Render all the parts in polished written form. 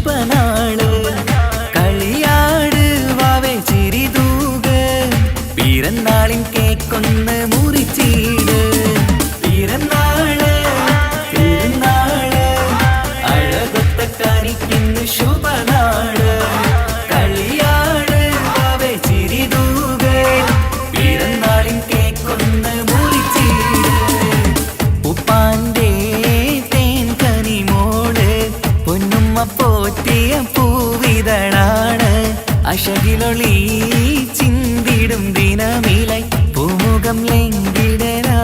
ശുഭനാള് കളിയാട് വാവേ ചിരിതൂക് പിറന്നാളിൻ കേക്കൊന്ന് മുറിച്ചീട് പിറന്നാള് തിരുനാള് അഴകൊത്ത കാണിക്കുന്നു ശുഭനാള് കളിയാട് വാവേ ചിരിതൂക് പിറന്നാളിൻ കേക്കൊന്ന് മുറിച്ചീട് ഉപ്പാന്റെ തേൻ കനിമോള് പൊന്നുമ്മ പോറ്റിയ പൂവിതളാണ് അശകിലൊളി ചിന്തിടും ദിനമിലായി പൂമുഖം ലംഘിടനാ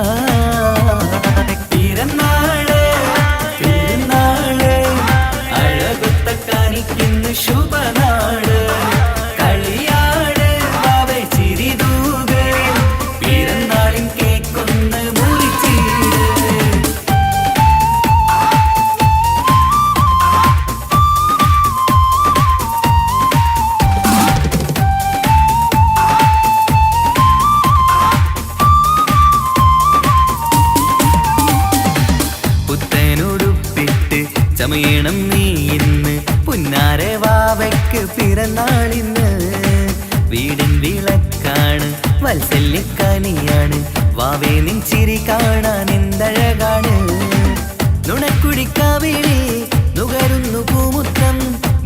പിറന്നാള് തിരുനാള് അഴകൊത്ത കാണിക്കുന്നു ശുഭനാള് കളിയാട് വാവേ ചിരിതൂക് പിറന്നാളിൻ കേക്കൊന്ന് മുറിച്ചീട് പുത്തനുടുപ്പിട്ട് ചമയണം നീ ഇന്ന് പുന്നാര വാവയ്ക്ക് പിറന്നാളിന്ന് വീടിൻ വിളക്കാണ് വത്സല്യക്കനിയാണ് വാവേ നിൻ ചിരി കാണാൻ എന്തഴകാണ് നുണക്കുടിക്കാവിളി നുകരുന്നു പൂമുത്തം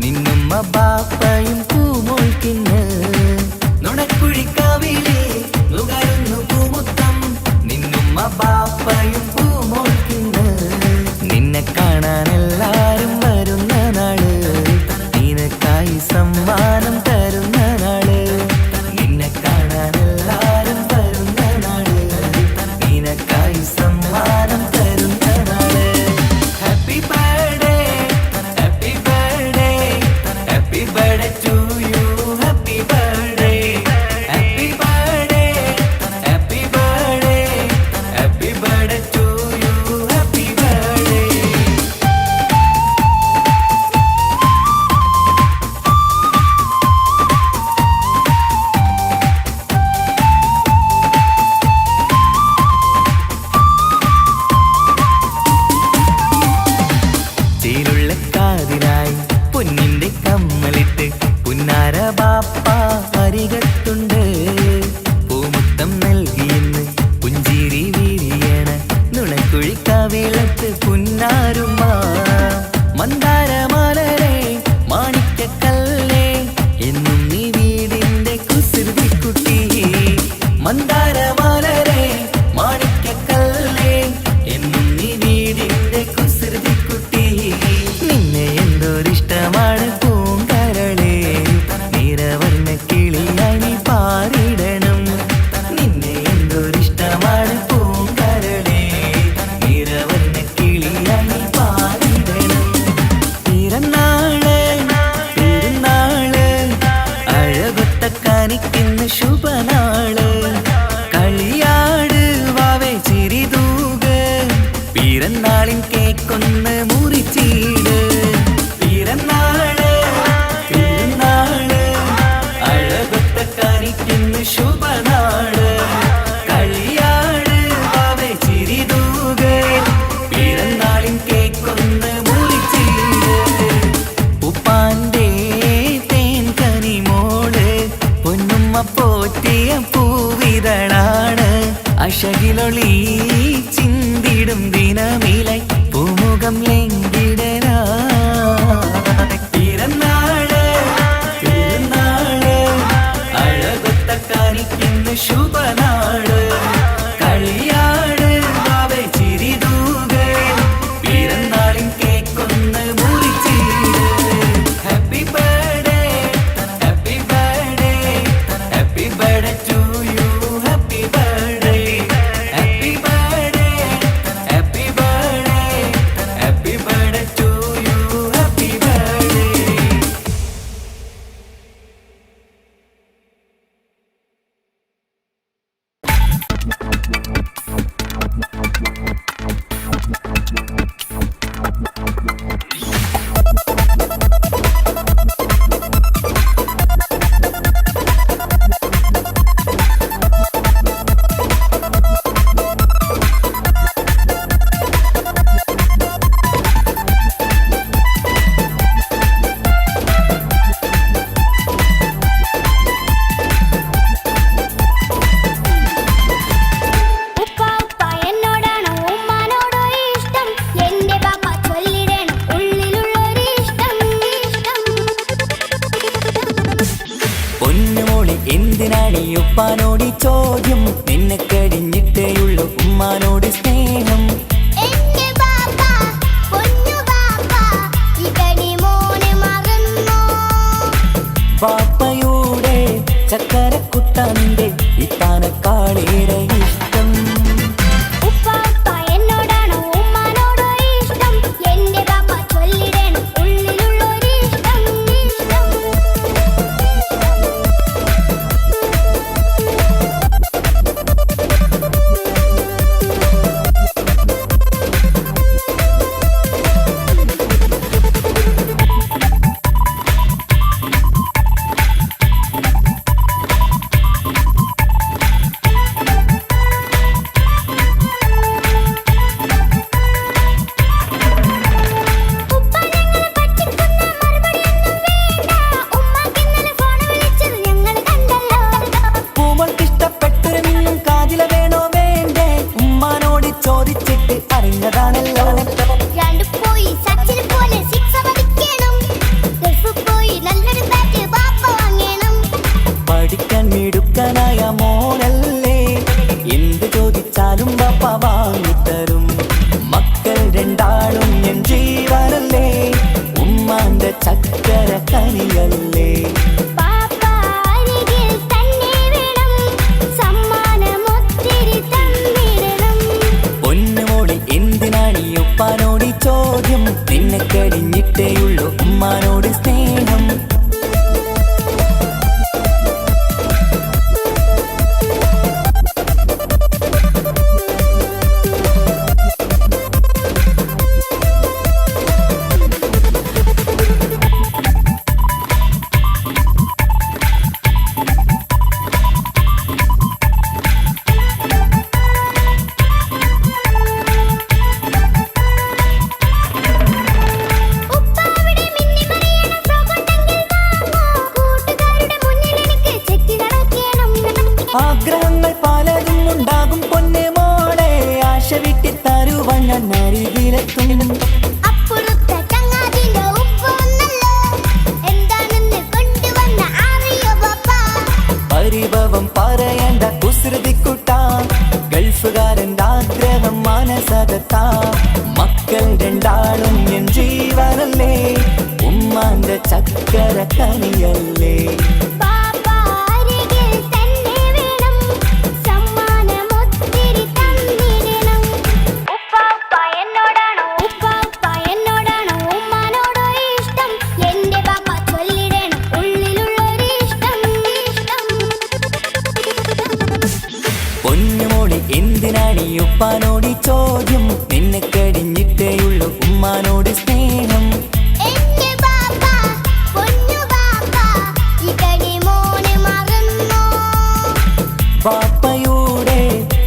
നിന്നുമ്മ ബാപ്പയും പൂമോൾക്കിന്ന് നുണക്കുഴിക്കാവിളി നുകരുന്നു പൂമുത്തം നിന്നുമ്മ ബാപ്പയും പൂമോൾക്കിന്ന് നിന്നെ കാണാൻ എല്ലാരും വരുന്ന നാള് നിനക്കായി സമ്മാനം തരുന്ന നാള് നിന്നെ കാണാൻ എല്ലാരും വരുന്ന നാള് നിനക്കായി സമ്മാനം തരുന്ന നാള് happy birthday happy birthday happy birthday to you happy birthday happy birthday happy birthday happy birthday to you happy birthday ചേലുള്ള കാതിലായി പൊന്നിന്റെ കമ്മലിട്ട് പുന്നാര ബാപ്പ അരികത്തുണ്ട് പൂമുത്തം നൽകിയെന്ന് പുഞ്ചിരി വിരിയണ നുണക്കുഴിക്കാവിളത്ത് പുന്നാരുമ്മ മന്ദാരമാലരെ മാണിക്കക്കല്ലേ എന്നും നീ വീടിന്റെ കുസൃതിക്കുട്ടി മന്ദാരമാലരെ മാണിക്കക്കല്ലേ എന്നും നീ വീടിന്റെ കുസൃതിക്കുട്ടി നിന്നെ എന്തൊരിഷ്ടമാണ് പൂങ്കരളേ നിരവ എന്തിനാണീ ഉപ്പാനോട് ചോദ്യം നിന്നെ കഴിഞ്ഞിട്ടേയുള്ളൂ ഉമ്മാനോട് സ്നേഹം പാപ്പയുടെ ചക്കരക്കുട്ടന്റെ ഇത്താനക്കാളേറെ ഇഷ്ടം മിടുക്കനായ മോനല്ലേ എന്ത് ചോദിച്ചാലും ബാപ്പ വാങ്ങിത്തരും മക്കൾ രണ്ടാളും എൻ ജീവനല്ലേ ഉമ്മാന്റെ ചക്കര കനിയല്ലേ പൊന്നുമോളി എന്തിനാണീ ഉപ്പാനോട് ചോദ്യം നിന്നെ കഴിഞ്ഞിട്ടേയുള്ളൂ ഉമ്മാനോട് സ്നേഹം ആഗ്രഹങ്ങൾ പലതും ഉണ്ടാകും പൊന്നെ മോളെ ആശ വിട്ടി തരുവാൻ ഞാൻ അരികിലെത്തും പരിഭവം പറയണ്ട കുസൃതിക്കുട്ട ഗൾഫുകാരൻ്റെ ആഗ്രഹം മനസ്സകത്താ മക്കൾ രണ്ടാളും എൻ ജീവനല്ലേ ഉമ്മാന്റെ ചക്കര കനിയല്ലേ പൊന്നുമോളി എന്തിനാണീ ഉപ്പാനോട് ചോദ്യം നിന്നെ കഴിഞ്ഞിട്ടേയുള്ളൂ ഉമ്മാനോട് സ്നേഹം പാപ്പയുടെ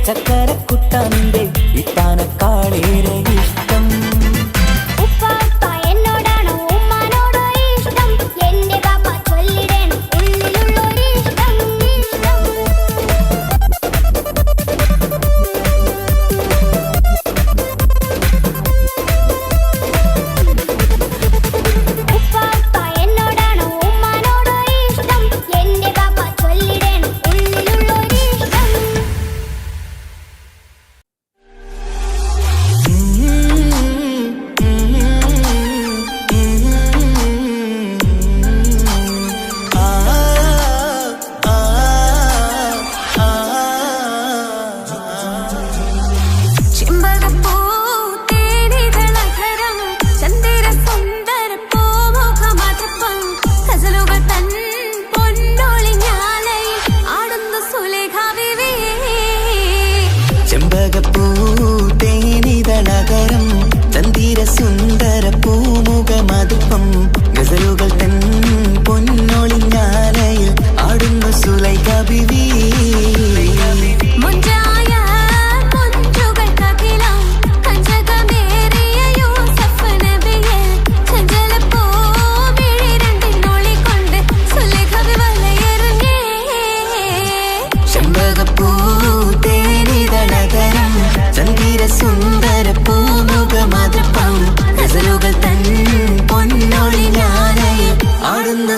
ചക്കരക്കുട്ടന്റെ ഇത്താനക്കാളേറെ ഇഷ്ടം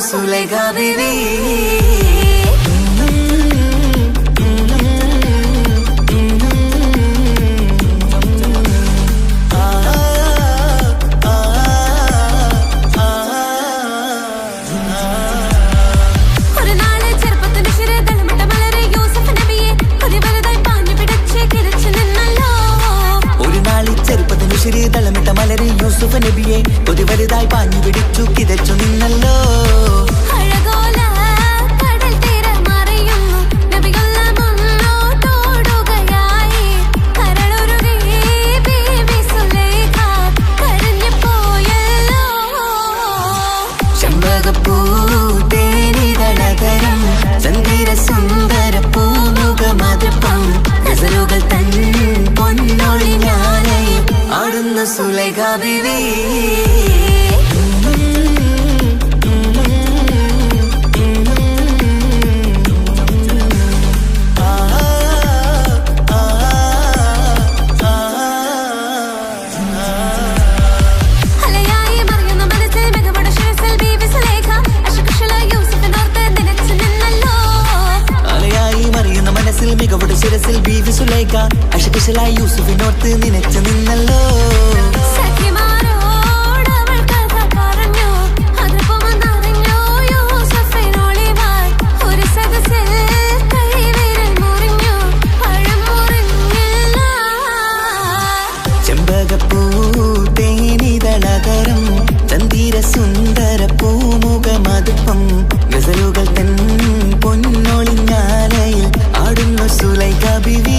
സുലൈഖ ബീവി യൂസുഫ് നബിയെ ഒരു വലുതായി പാഞ്ഞു പിടിച്ചു കിതച്ചു നിന്നല്ലോ. സുലൈഖ ബീവി മികവുടെ ശിരസിൽ ബീവി സുലൈഖ അശകുശലായി യൂസുഫിനോർത്ത് നിനച്ചു നിന്നല്ലോ. ചെമ്പകപ്പൂ തേനിതളകരം ചന്ദിര സുന്ദര പൂമുഖമതുപ്പം ഗസലുകൾ തൻ പൊന്നൊളിഞ്ഞാലയിൽ ആടുന്നു സുലൈഖ ബീവി.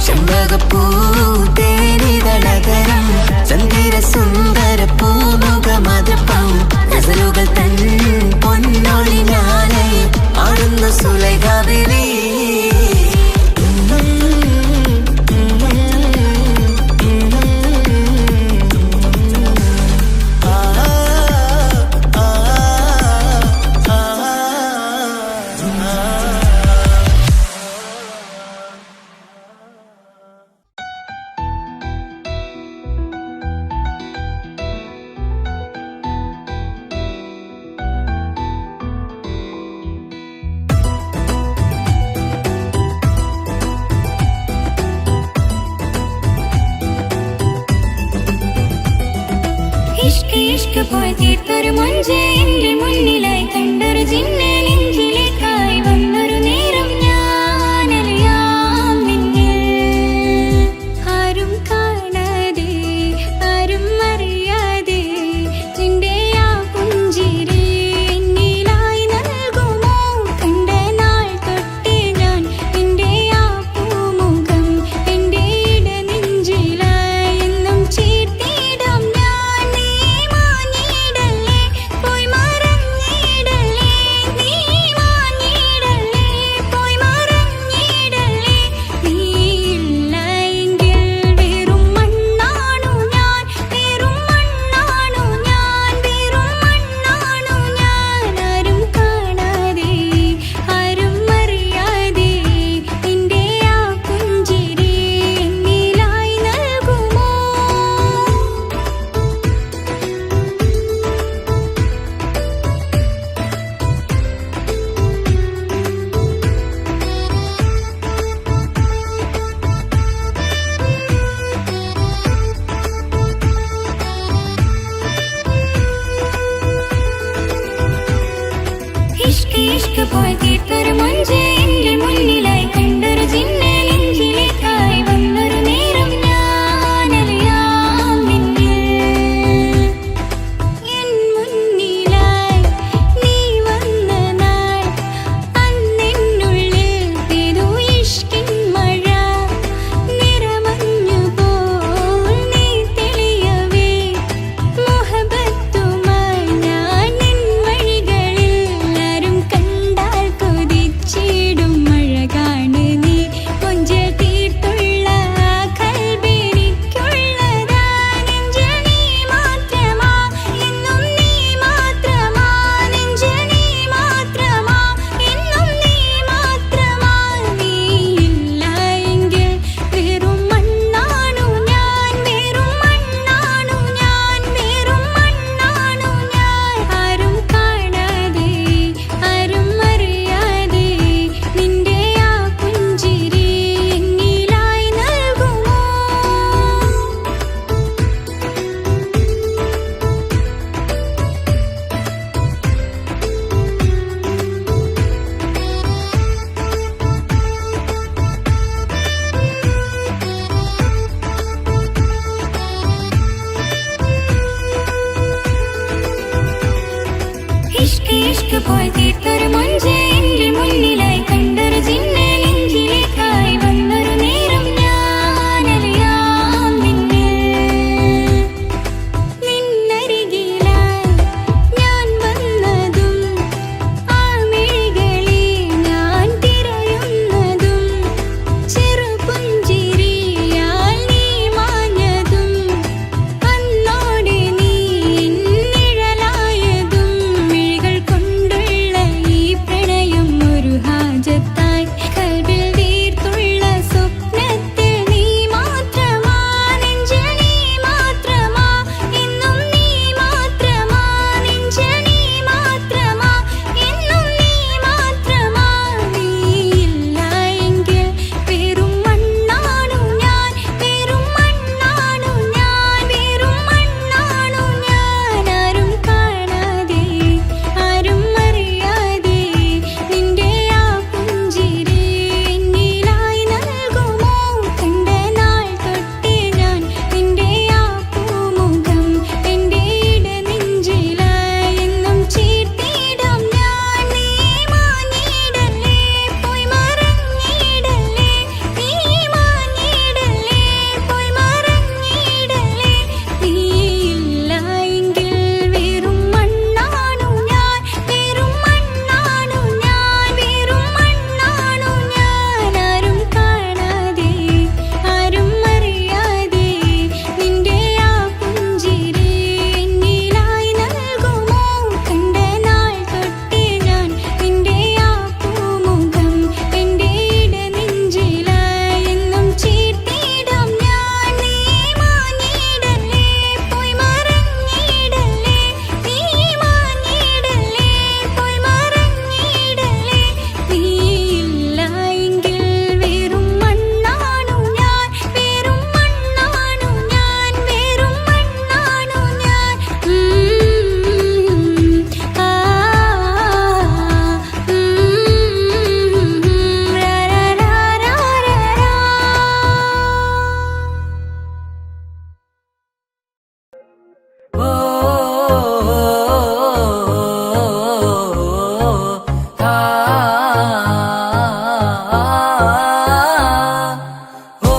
ചെമ്പകപ്പൂ തേനിതളകരം ചന്ദിര സുന്ദര പൂമുഖമതുപ്പം ഗസലുകൾ തൻ പൊന്നൊളിഞ്ഞാലയിൽ ആടുന്നു സുലൈഖ ബീവി. ഇഷ്ക് പോയി തീർത്തൊരു മൊഞ്ച് എന്റെ മുന്നിലായി കണ്ടൊരു ജിന്നെ നെഞ്ചിലേക്കായി വന്നൊരു നേരം ഞാനറിയാം നിന്നിൽ ആരും കാണാതെ ആരും അറിയാതെ നിന്റെ ആ പുഞ്ചിരി എന്നിലായി നൽകുമോ. കണ്ട നാൾ തൊട്ടേ ഞാൻ നിന്റെ ആ പൂമുഖം എന്റെ ഇടനെഞ്ചിലായി എന്നും ചേർത്തിടാം ഞാൻ. ഇഷ്ക് പോയി തീർത്തൊരു മൊഞ്ച് എന്റെ മുന്നിലായി കണ്ടൊരു ജിന്നെ നെഞ്ചിലേക്കായി വന്നൊരു നേരം ഞാനറിയാം നിന്നിൽ. എൻ മുന്നിലായി നീ വന്ന നാൾ അന്നെന്നുള്ളിൽ പെയ്തു ഇഷ്കിൻ മഴ. നിറമഞ്ഞു പോൽ നീ തെളിയവേ മുഹബത്തുമായി ഞാൻ നിൻ വഴികളിൽ ആരും കണ്ടാൽ കൊതിച്ചിടും. ഇഷ്ക് ഇഷ്ക് പോയി തീർത്തൊരു മൊഞ്ച് എന്റെ മുന്നിലായി കണ്ടൊരു ജിന്നെ നെഞ്ചിലേക്കായി വന്നൊരു നേരം ഞാനറിയാം നിന്നരികിലായി ഞാൻ വന്നതും ആ മിഴികളെ ഞാൻ തിരയുന്നതും ചെറുപുഞ്ചിരിയാൽ നീ മാഞ്ഞതും അന്നോടെ നീ നിഴലായതും മിഴികൾ കൊണ്ടുള്ള ഈ പ്രണയം ഒരു ഹാജത്തായി കൽബിൽ തീർത്തുള്ള സ്വപ്നത്തിൽ നീ മാത്രമാ നെഞ്ചിൽ നീ മാത്രമാ എന്നും നീ മാത്രമാ നെഞ്ചിൽ നീ മാത്രമാ എന്നും നീ മാത്രമാ നീയില്ല എങ്കിൽ വെറും മണ്ണാണു ഞാൻ വെറും മണ്ണാണു ഞാൻ വെറും മണ്ണാണു ഞാൻ ആരും കാണാതെ ആരും അറിയാതെ നിന്റെ ആ പുഞ്ചിരി എന്നിലായി നൽകുമോ കണ്ട നാൾ തൊട്ടേ ഞാൻ നിന്റെ ആ പൂമുഖം എന്റെ ഇടനെഞ്ചിലായി എന്നും ചേർത്തിടാം ഞാൻ നീ മാഞ്ഞിടല്ലേ പോയി മറഞ്ഞിടല്ലേ നീ മാഞ്ഞിടല്ലേ പോയി മറഞ്ഞിടല്ലേ നീയില്ല എങ്കിൽ വെറും മണ്ണാണു ഞാൻ വെറും മണ്ണാണു ഞാൻ വെറും മണ്ണാണു ഞാൻ ആരും കാണാതെ ആരും അറിയാതെ നിന്റെ ആ പുഞ്ചിരി എന്നിലായി നൽകുമോ കണ്ട നാൾ തൊട്ടേ ഞാൻ നിന്റെ ആ പൂമുഖം എന്റെ ഇടനെഞ്ചിലായി എന്നും ചേർത്തിടാം ഞാൻ നീ മാഞ്ഞിടല്ലേ പോയി മറഞ്ഞിടല്ലേ നീ മാഞ്ഞിടല്ലേ പോയി മറഞ്ഞിടല്ലേ നീയില്ല എങ്കിൽ വെറും മണ്ണാണു ഞാൻ വെറും മണ്ണാണു ഞാൻ വെറും മണ്ണാണു ഞാൻ ഓ ആ ഓ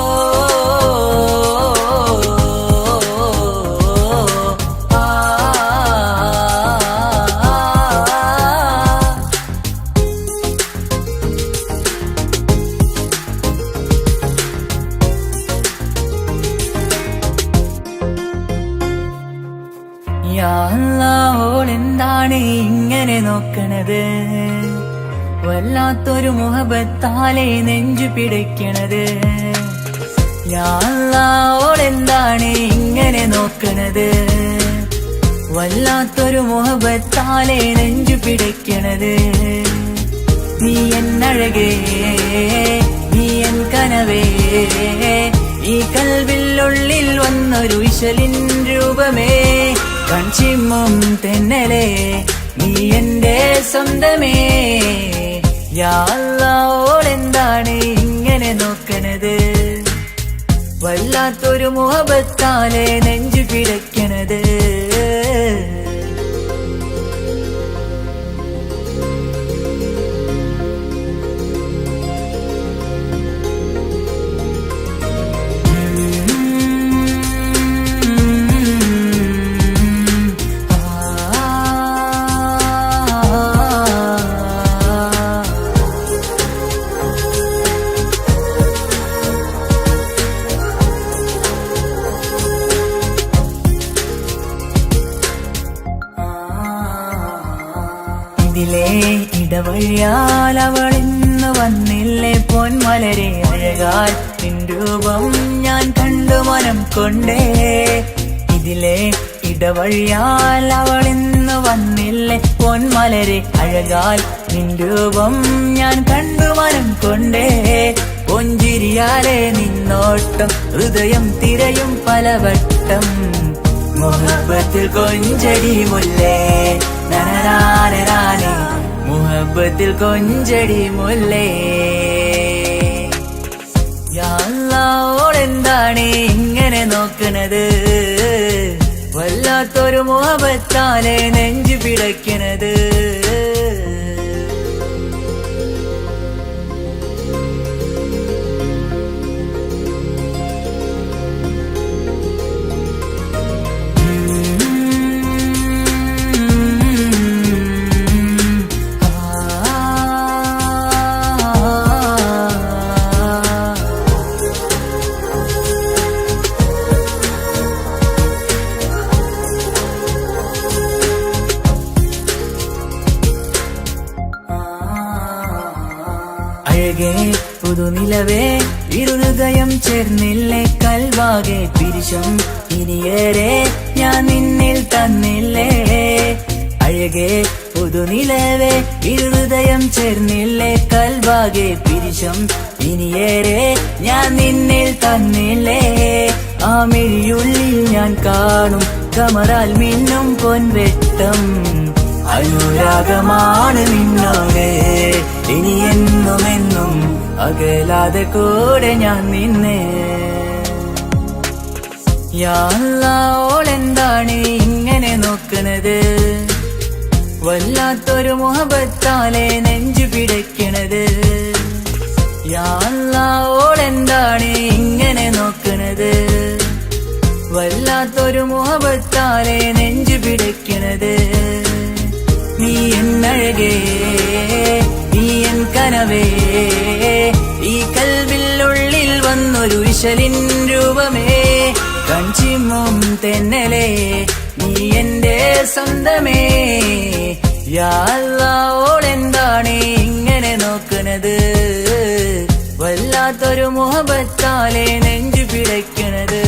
ഓളെന്താണ് ഇങ്ങനെ നോക്കണത് വല്ലാത്തൊരു മുഹബത്താലെ നെഞ്ചു പിടിക്കണത് ഓളെന്താണ് ഇങ്ങനെ നോക്കണത് വല്ലാത്തൊരു മുഹബത്താലെ നെഞ്ചു പിടിക്കണത് നീ എന്നഴകേ നീ എൻ കനവേ ഈ കൽവില്ലുള്ളിൽ വന്നൊരു വിശലിൻ രൂപമേ കൺചിമ്മും തെന്നലേ നീ എന്റെ സ്വന്തമേ ഓളെന്താണ് ഇങ്ങനെ നോക്കണത് വല്ലാത്തൊരു മുഹബത്താലെ നെഞ്ചു പിടയ്ക്കണത് ഇതിലെ ഇടവഴിയാൽ അവളിന്ന് വന്നില്ലേ പൊന്മലരെ അഴകാൽ നിൻ രൂപം ഞാൻ കണ്ടു മനം കൊണ്ടേ ഇതിലെ ഇടവഴിയാൽ അവളിന്ന് വന്നില്ലേ പൊന്മലരെ അഴകാൽ നിൻ രൂപം ഞാൻ കണ്ടു മനം കൊണ്ടേ പൊഞ്ചിരിയാലെ നിന്നോട്ടം ഹൃദയം തിരയും പലവട്ടം മുഹബത്തിൽ കൊഞ്ചടി മുല്ലേ നനനാനേ മുഹബത്തിൽ കൊഞ്ചടി മുല്ലേ ഓളെന്താണ് ഇങ്ങനെ നോക്കണത് വല്ല വല്ലാത്തൊരു മുഹബത്താലെ നെഞ്ചു പിടയ്ക്കണത്. അഴകേ പുതുനിലവേ ഇരുഹൃദയം ചേർന്നില്ലേ കൽവാകെ പിരിശം ഇനിയേറെ ഞാൻ നിന്നിൽ തന്നില്ലേ. അഴകേ പുതുനിലവേ ഇരുഹൃദയം ചേർന്നില്ലേ കൽവാകെ പിരിശം ഇനിയേറെ ഞാൻ നിന്നിൽ തന്നില്ലേ. ആ മിഴിയുള്ളിൽ ഞാൻ കാണും കമറാൽ മിന്നും പൊൻവെട്ടം. അനുരാഗമാണ് നിന്നോടെ ഇനി എന്നുമെന്നും അകലാതെ കൂടെ ഞാൻ നിന്നെ. യാ അല്ലാഹ് ഓളെന്താണ് ഇങ്ങനെ നോക്കണത്, വല്ലാത്തൊരു മുഹബത്താലെ നെഞ്ചു പിടയ്ക്കണത്. യാ അല്ലാഹ് ഓളെന്താണ് ഇങ്ങനെ നോക്കണത്, വല്ലാത്തൊരു മുഹബത്താലെ നെഞ്ചു പിടയ്ക്കണത്. നീ എന്നഴകേ നീ എൻ കനവേ, ഈ കൽവിനുള്ളിൽ വന്നൊരു വിശലിൻ രൂപമേ. കൺചിമ്മും തെന്നലേ നീ എന്റെ സ്വന്തമേ. യാ അല്ലാഹ് ഓളെന്താണ് ഇങ്ങനെ നോക്കണത്, വല്ലാത്തൊരു മുഹബത്താലെ നെഞ്ചു പിടയ്ക്കണത്.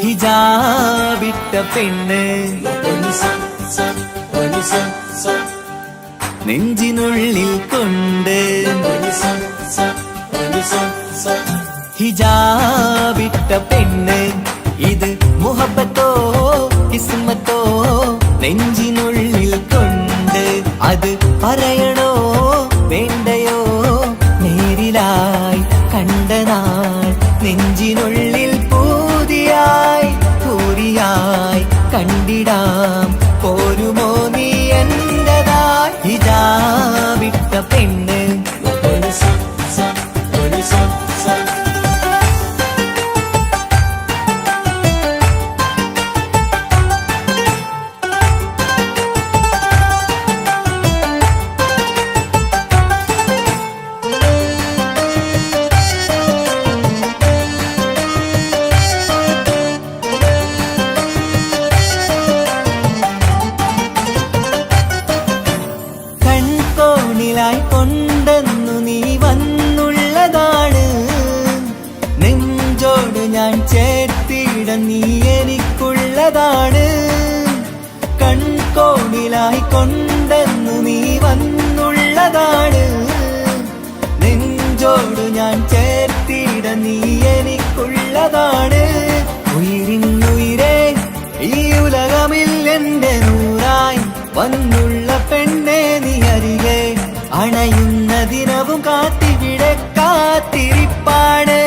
ഹിജാബിട്ട പെണ്ണ് നെഞ്ചിനുള്ളിൽ കൊണ്ട്, ഹിജാബിട്ട പെണ്ണ് ഇത് മുഹബത്തോ കിസ്മത്തോ നെഞ്ചിനുള്ളിൽ കൊണ്ട്. അത് പറയണോ വേണ്ടയോ നേരിലായി കണ്ട നാൾ നെഞ്ചിനുള്ളിൽ പൂതിയായി പൂരിയായി കണ്ടിടാം. പോരുമോ നീ എന്റതായി ഹിജാബിട്ട പെണ്ണ്. കൊണ്ടെന്നു നീ വന്നുള്ളതാണ്, നെഞ്ചോട് ഞാൻ ചേർത്തിട നീ എനിക്കുള്ളതാണ്. കൺകോണിലായി കൊണ്ടെന്നു നീ വന്നുള്ളതാണ്, നെഞ്ചോട് ഞാൻ ചേർത്തിട നീ എനിക്കുള്ളതാണ്. ഉയിരിന്നുയിരേ ഈ ഉലകമിൽ എന്റെ നൂറായി വന്നുള്ള പെണ്ണെ നീ അരികെ അണയുന്ന ദിനവും കാത്തിവിടെ കാത്തിരിപ്പാണ്.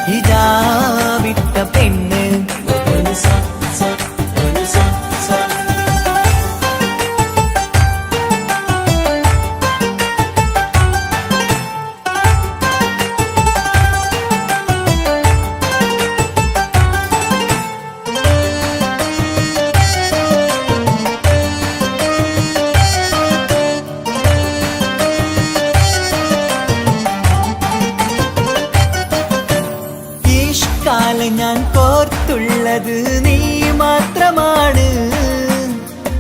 ഹിജാബിട്ട പെണ്ണ് കണ്ടിട്ടുള്ളത് നീ മാത്രമാണ്.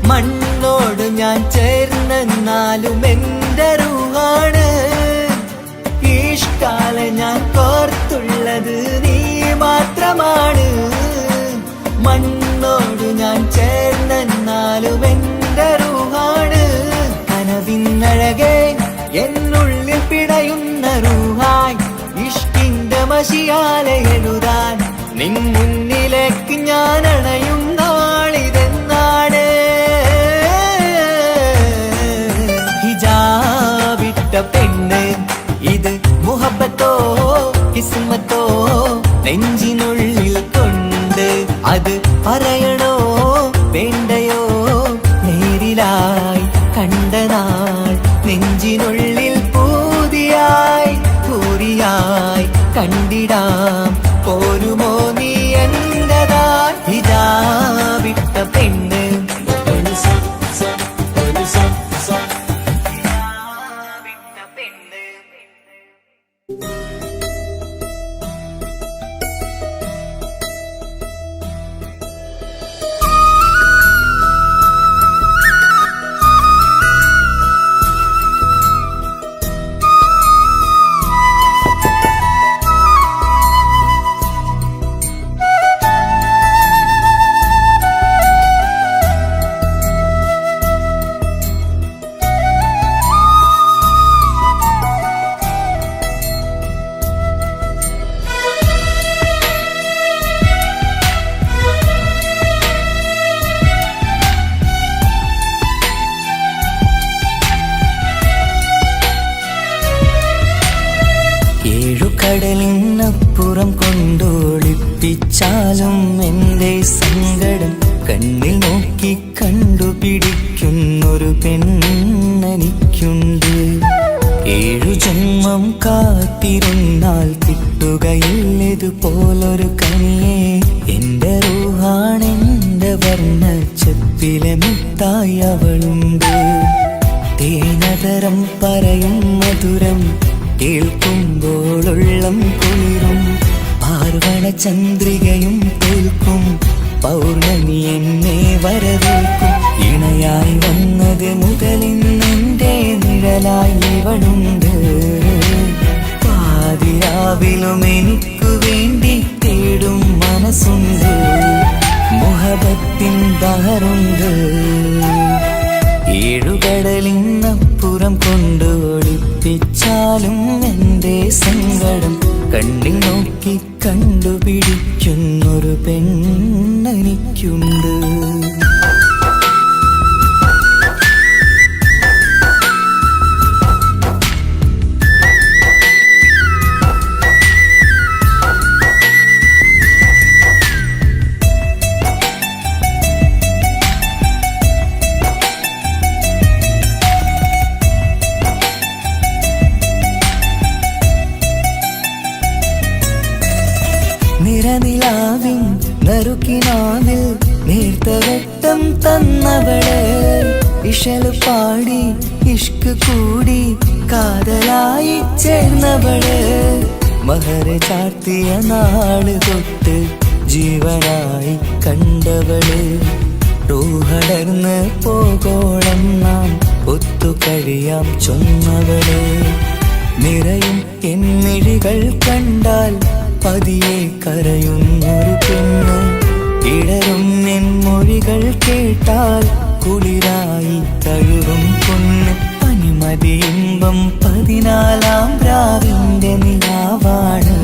മണ്ണോട് ഞാൻ ചേർന്നെന്നാലും എന്റെ റൂഹാണ്. ഇഷ്കാലെ ഞാൻ കോർത്തുള്ളത് നീ മാത്രമാണ്. മണ്ണോട് ഞാൻ ചേർന്നെന്നാലും എന്റെ റൂഹാണ്. കനവിന്നഴകെ എന്നുള്ളിൽ പിടയുന്ന റൂഹായി ഇഷ്കിന്റെ മഷിയാലെ എഴുതാൻ നിൻ മുന്നിലേക്ക് ഞാൻ അണയും നാളിതെന്നാണ്. ഹിജാബിട്ട പെണ്ണ് ഇത് മുഹബത്തോ കിസ്മത്തോ നെഞ്ചിനുള്ളിൽ കൊണ്ട് അത് പറയണോ വേണ്ടയോ? നേരിലായി കണ്ട നാൾ നെഞ്ചിനുള്ളിൽ പൂതിയായി പൂരിയായി കണ്ടിടാം പോരുമോ നീ എന്റതായി? ഹിജാബിട്ട പെണ്ണ് കടലിനപ്പുറം കൊണ്ടോളിപ്പിച്ചാലും എന്റെ സങ്കടം കണ്ണിൽ നോക്കി കണ്ടുപിടിക്കുന്നൊരു പെണ്ണെനിക്കുണ്ട്. 7 ജന്മം കാത്തിരുന്നാൽ കിട്ടുകയില്ലതുപോലൊരു കനിയെ. എന്റെ റൂഹാണെന്റെ വർണ്ണച്ചപ്പിലെ മുത്തായി അവളുണ്ട്. തേനതരം പറയും മധുരം കേൾക്കുമ്പോളുള്ളം കുളിരും. പാർവണ ചന്ദ്രികയും തോൽക്കും പൗർണമി എന്നെ വരവേൽക്കും. ഇണയായി വന്നത് മുതലിന്നെന്റെ നിഴലായി ഇവളുണ്ട്. പാതിരാവിലും എനിക്കു വേണ്ടി തേടും മനസ്സുണ്ട്. മുഹബത്തിൻ ബഹറുണ്ട്. 7 കടലിനപ്പുറം കൊണ്ട് ഒളിപ്പിച്ചാലും എന്റെ സങ്കടം കണ്ണിൽ നോക്കി കണ്ടുപിടിക്കുന്നൊരു പെണ്ണെനിക്കുണ്ട്. നിറനിലാവിൻ നറുക്കിനാവിൽ നേർത്തവട്ടം തന്നവള്. ഇഷല് പാടി ഇഷ്ക് കൂടി കാതലായി ചേർന്നവള്. മഹർ ചാർത്തിയ നാള് തൊട്ട് ജീവനായി കണ്ടവള്. റൂഹടർന്ന് പോകോളം നാം ഒത്തു കഴിയാം ചൊന്നവള്. നിറയും എന്നിഴികൾ കണ്ടാൽ പതിയെ കരയുന്നൊരു പെണ്ണ്. ഇടറും എൻ മൊഴികൾ കേട്ടാൽ കുളിരായി തഴുകും പൊന്ന്. പനിമതിയിമ്പം 14-ാം രാവിന്റെ നിലാവാണ്.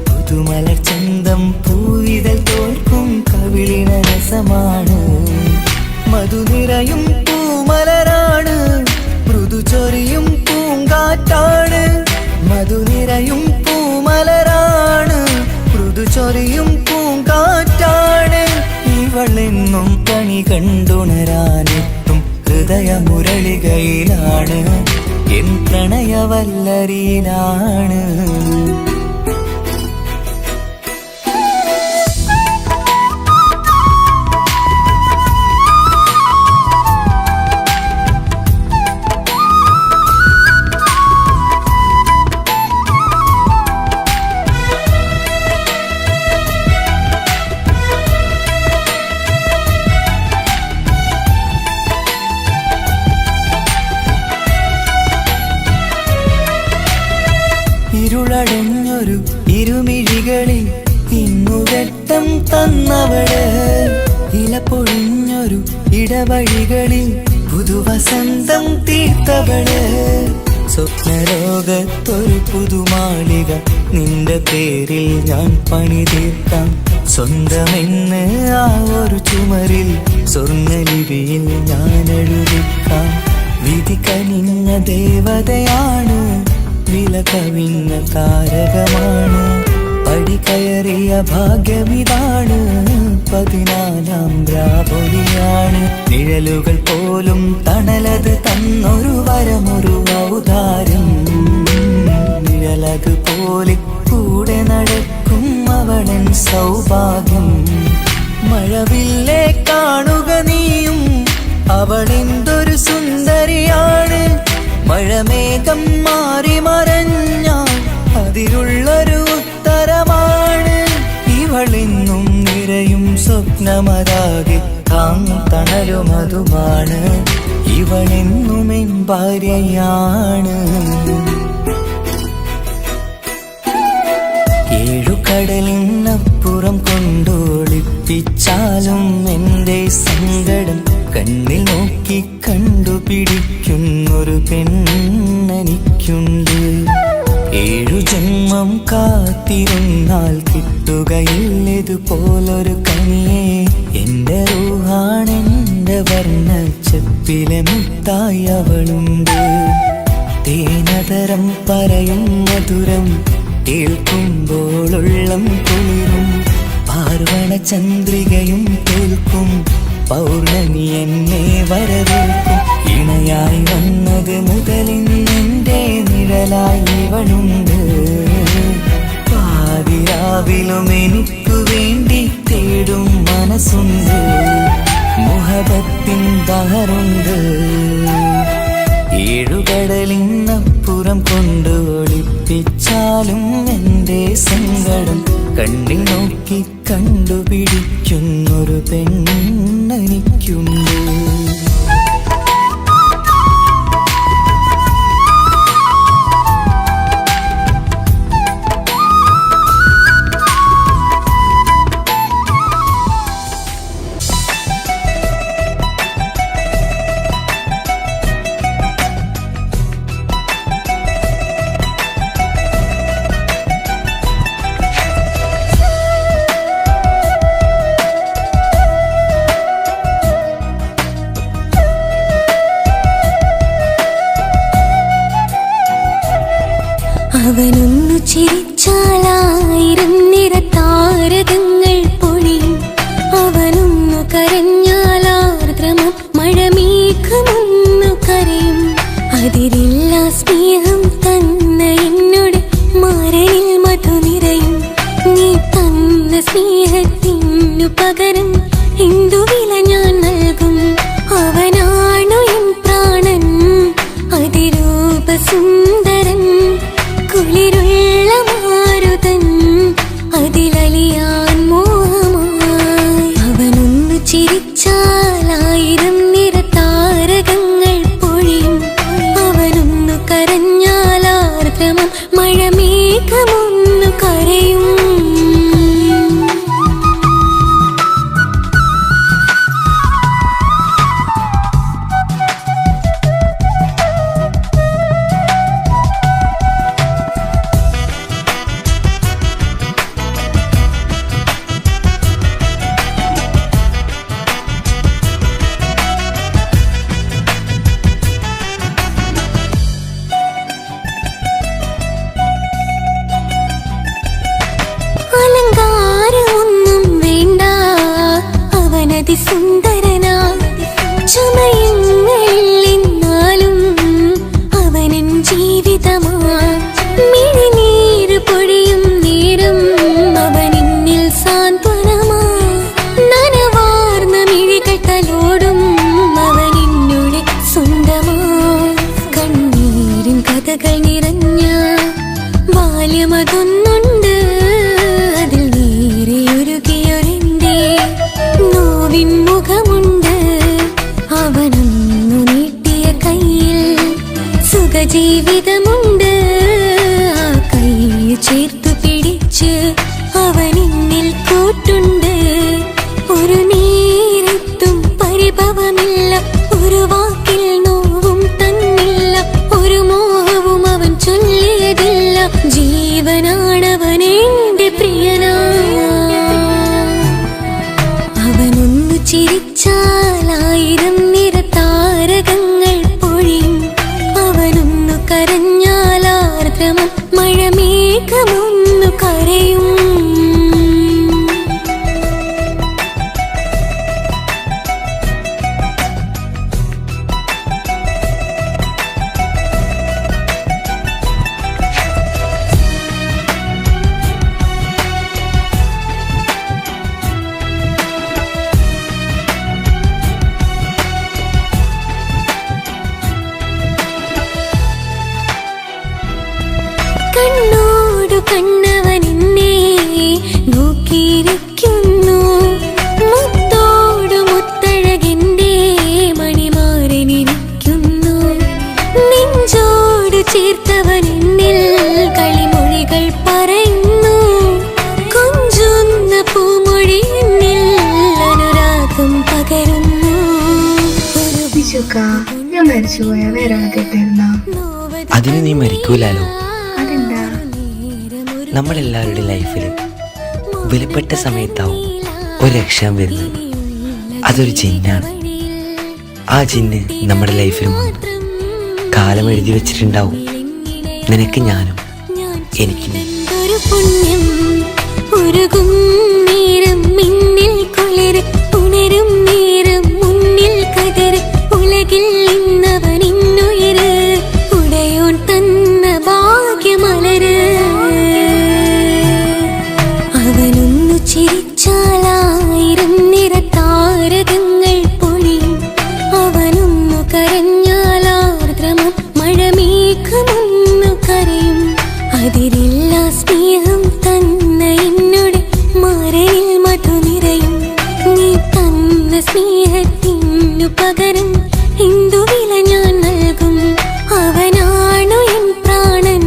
പുതുമലർ ചന്തം പൂവിതൽ തോൽക്കും കവിളിന രസമാണ്. മധുനിറയും പൂമലരാണ്. മൃദു ചൊരിയും പൂങ്കാറ്റാണ്. മധുനിറയും പൂമലരാണ്. മൃദു ചൊരിയും പൂങ്കാറ്റാണ്. ഇവളെന്നും കണി കണ്ടുണരാനെത്തും ഹൃദയമുരളികയിലാണ്. എൻ പ്രണയവല്ലരിയിലാണ്. വന്നവള്. ഇല പൊഴിഞ്ഞൊരു ഇടവഴികളിൽ പുതുവസന്തം തീർത്തവള്. സ്വപ്നലോകത്തൊരു പുതുമാളിക നിന്റെ പേരിൽ ഞാൻ പണി തീർക്കാം. സ്വന്തമെന്ന് ആ ഒരു ചുമരിൽ സ്വർണ്ണലിപിയിൽ ഞാൻ എഴുതിക്കാം. വിധി കനിഞ്ഞ ദേവതയാണ്, വില കവിഞ്ഞ താരകമാണ്. പടി കയറിയ ഭാഗ്യമിതാണ്, 14ാം രാപൊലിയാണ്. നിഴലുകൾ പോലും തണലത് തന്നൊരു വരമൊരു ഔദാര്യം. നിഴലത് പോലെ കൂടെ നടക്കും അവളൻ സൗഭാഗ്യം. മഴവില്ലേ കാണുക നീയും, അവളെന്തൊരു സുന്ദരിയാണ്. മഴമേഘം മാറി മറഞ്ഞാൽ അതിലുള്ളൊരു ഉത്തരമാണ്. ഇവളെന്നും നിറയും സ്വപ്നമതാകെ തണലുമതുമാണ്. ഇവളെന്നും എൻ ഭാര്യയാണ്. 7 കടലിനപ്പുറം കൊണ്ടൊളിപ്പിച്ചാലും എൻ്റെ സങ്കടം കണ്ണിൽ നോക്കി കണ്ടുപിടിക്കുന്നൊരു പെണ്ണെനിക്കുണ്ട്. 7 ജന്മം കാത്തിരുന്നാൽ കിട്ടുകയില്ലതുപോലൊരു കനിയെ. എൻ്റെ റൂഹാണെൻ്റെ വർണ്ണച്ചപ്പിലെ മുത്തായി അവളുണ്ട്. തേനതരം പറയും മധുരം കേൾക്കുമ്പോളുള്ളം കുളിരും. പാർവണ ചന്ദ്രികയും കേൾക്കും, പൗർണമി എന്നെ വരവേൽക്കും. ഇണയായി വന്നത് മുതലിന്നെൻ്റെ നിഴലായി ഇവളുണ്ട്. പാതിരാവിലും എനിക്കു വേണ്ടി തേടും മനസ്സുണ്ട്. മുഹബത്തിൻ ദഹറുണ്ട്. 7 കടലിനപ്പുറം കൊണ്ട് ഒളിപ്പിച്ചാലും എൻ്റെ സങ്കടം കണ്ണിൽ നോക്കി കണ്ടുപിടിക്കുന്നൊരു പെണ്ണെനിക്കുണ്ട്. അവനൊന്നു ചിരിച്ചാലായിരം നിറതാരകങ്ങൾ പൊഴിയും. അവനൊന്നു കരഞ്ഞാലാർദ്രമം മഴമേഘമൊന്നു കരയും. അതിരില്ല സ്നേഹം തന്ന എന്നോട് മരണിൽ മധു നിറയും. നീ തന്ന സ്നേഹത്തിനു പകരം എന്തു വില ഞാൻ നൽകും. അവനാണു എൻ പ്രാണൻ, അതിരൂപസുന്ദരൻ. കുളിരുള്ള മാരുതൻ, അതിലലിയാൻ മോഹമായി. അവനൊന്നു ചിരിച്ചാലായിരം നിറതാരകങ്ങൾ പൊഴിയും. അവനൊന്നു കരഞ്ഞാലാർദ്രമം മഴമേഘമൊന്നു കരയും. അലങ്കാരമൊന്നും വേണ്ട, അവനതിസുന്ദരനാ. ചമയങ്ങളിൽ എന്നാലും അവനൻ ജീവിതമാ. മിഴിനീര് പൊഴിയും നേരം അവനിന്നിൽ സാന്ത്വനമാ. നനവാർന്ന മിഴികൾ തലോടും അവനിന്നുടെ സ്വന്തമാ. കണ്ണീരിൻ കഥകൾ നിറഞ്ഞ ബാല്യമതൊന്നുണ്ട്. അതിൽ നേരെയൊരുകിയൊരെന്റെ നോവിൻ മുഖമുണ്ട്. അവനൊന്നു നീട്ടിയ കയ്യിൽ സുഖജീവിതമുണ്ട്. ആ കൈ ചേർത്തു പിടിച്ച് അവനിന്നിൽ കൂട്ടുണ്ട്. ചിരിച്ചാലായിരം നിറതാരകങ്ങൾ പൊഴിയും അവനൊന്നു കരഞ്ഞാലാർദ്രമം മഴമേഘമൊന്നു കരയും കണ്ണോടു കണ്ണവനെന്നെ നോക്കിയിരിക്കുന്നു മുത്തോടു മുത്തഴകിന്റെ മണിമാരനിരിക്കുന്നു നെഞ്ചോടു ചേർത്തവനെന്നിൽ കളിമൊഴികൾ പറയുന്നു കൊഞ്ചുന്ന പൂമൊഴി എന്നിൽ അനുരാഗം പകരുന്നു ഞാൻ മരിച്ചുപോയാ വേറെ കേട്ടിരുന്ന അതിന് നീ മരിക്കൂലാലോ. അതെന്താ? നമ്മളെല്ലാവരുടെ ലൈഫിൽ വിലപ്പെട്ട സമയത്താവും ഒരു രക്ഷാൻ വരുന്നത്. അതൊരു ജിന്നാണ്. ആ ജിന്ന് നമ്മുടെ ലൈഫിൽ കാലം എഴുതി വെച്ചിട്ടുണ്ടാവും. നിനക്ക് ഞാനും എനിക്ക് നീ. പുണ്യം ഉരുകും നേരം മിന്നിൽ കുളിര് ഉണരും നേരം മുന്നിൽ കതിര് ഉലകിൽ ഇന്നവൻ ഇന്നുയിര് ഉടയോൻ തന്ന ഭാഗ്യമലര് അവനൊന്നു ചിരിച്ചാലായിരം നിറതാരകങ്ങൾ പൊഴിയും അവനൊന്നു കരഞ്ഞാലാർദ്രമം മഴമേഘമൊന്നു കരയും അതിരില്ല സ്നേഹം തന്ന എന്നോട് മരണിൽ മധു നിറയും നീ തന്ന സ്നേഹത്തിനു പകരം എന്തു വില ഞാൻ നൽകും അവനാണു എൻ പ്രാണൻ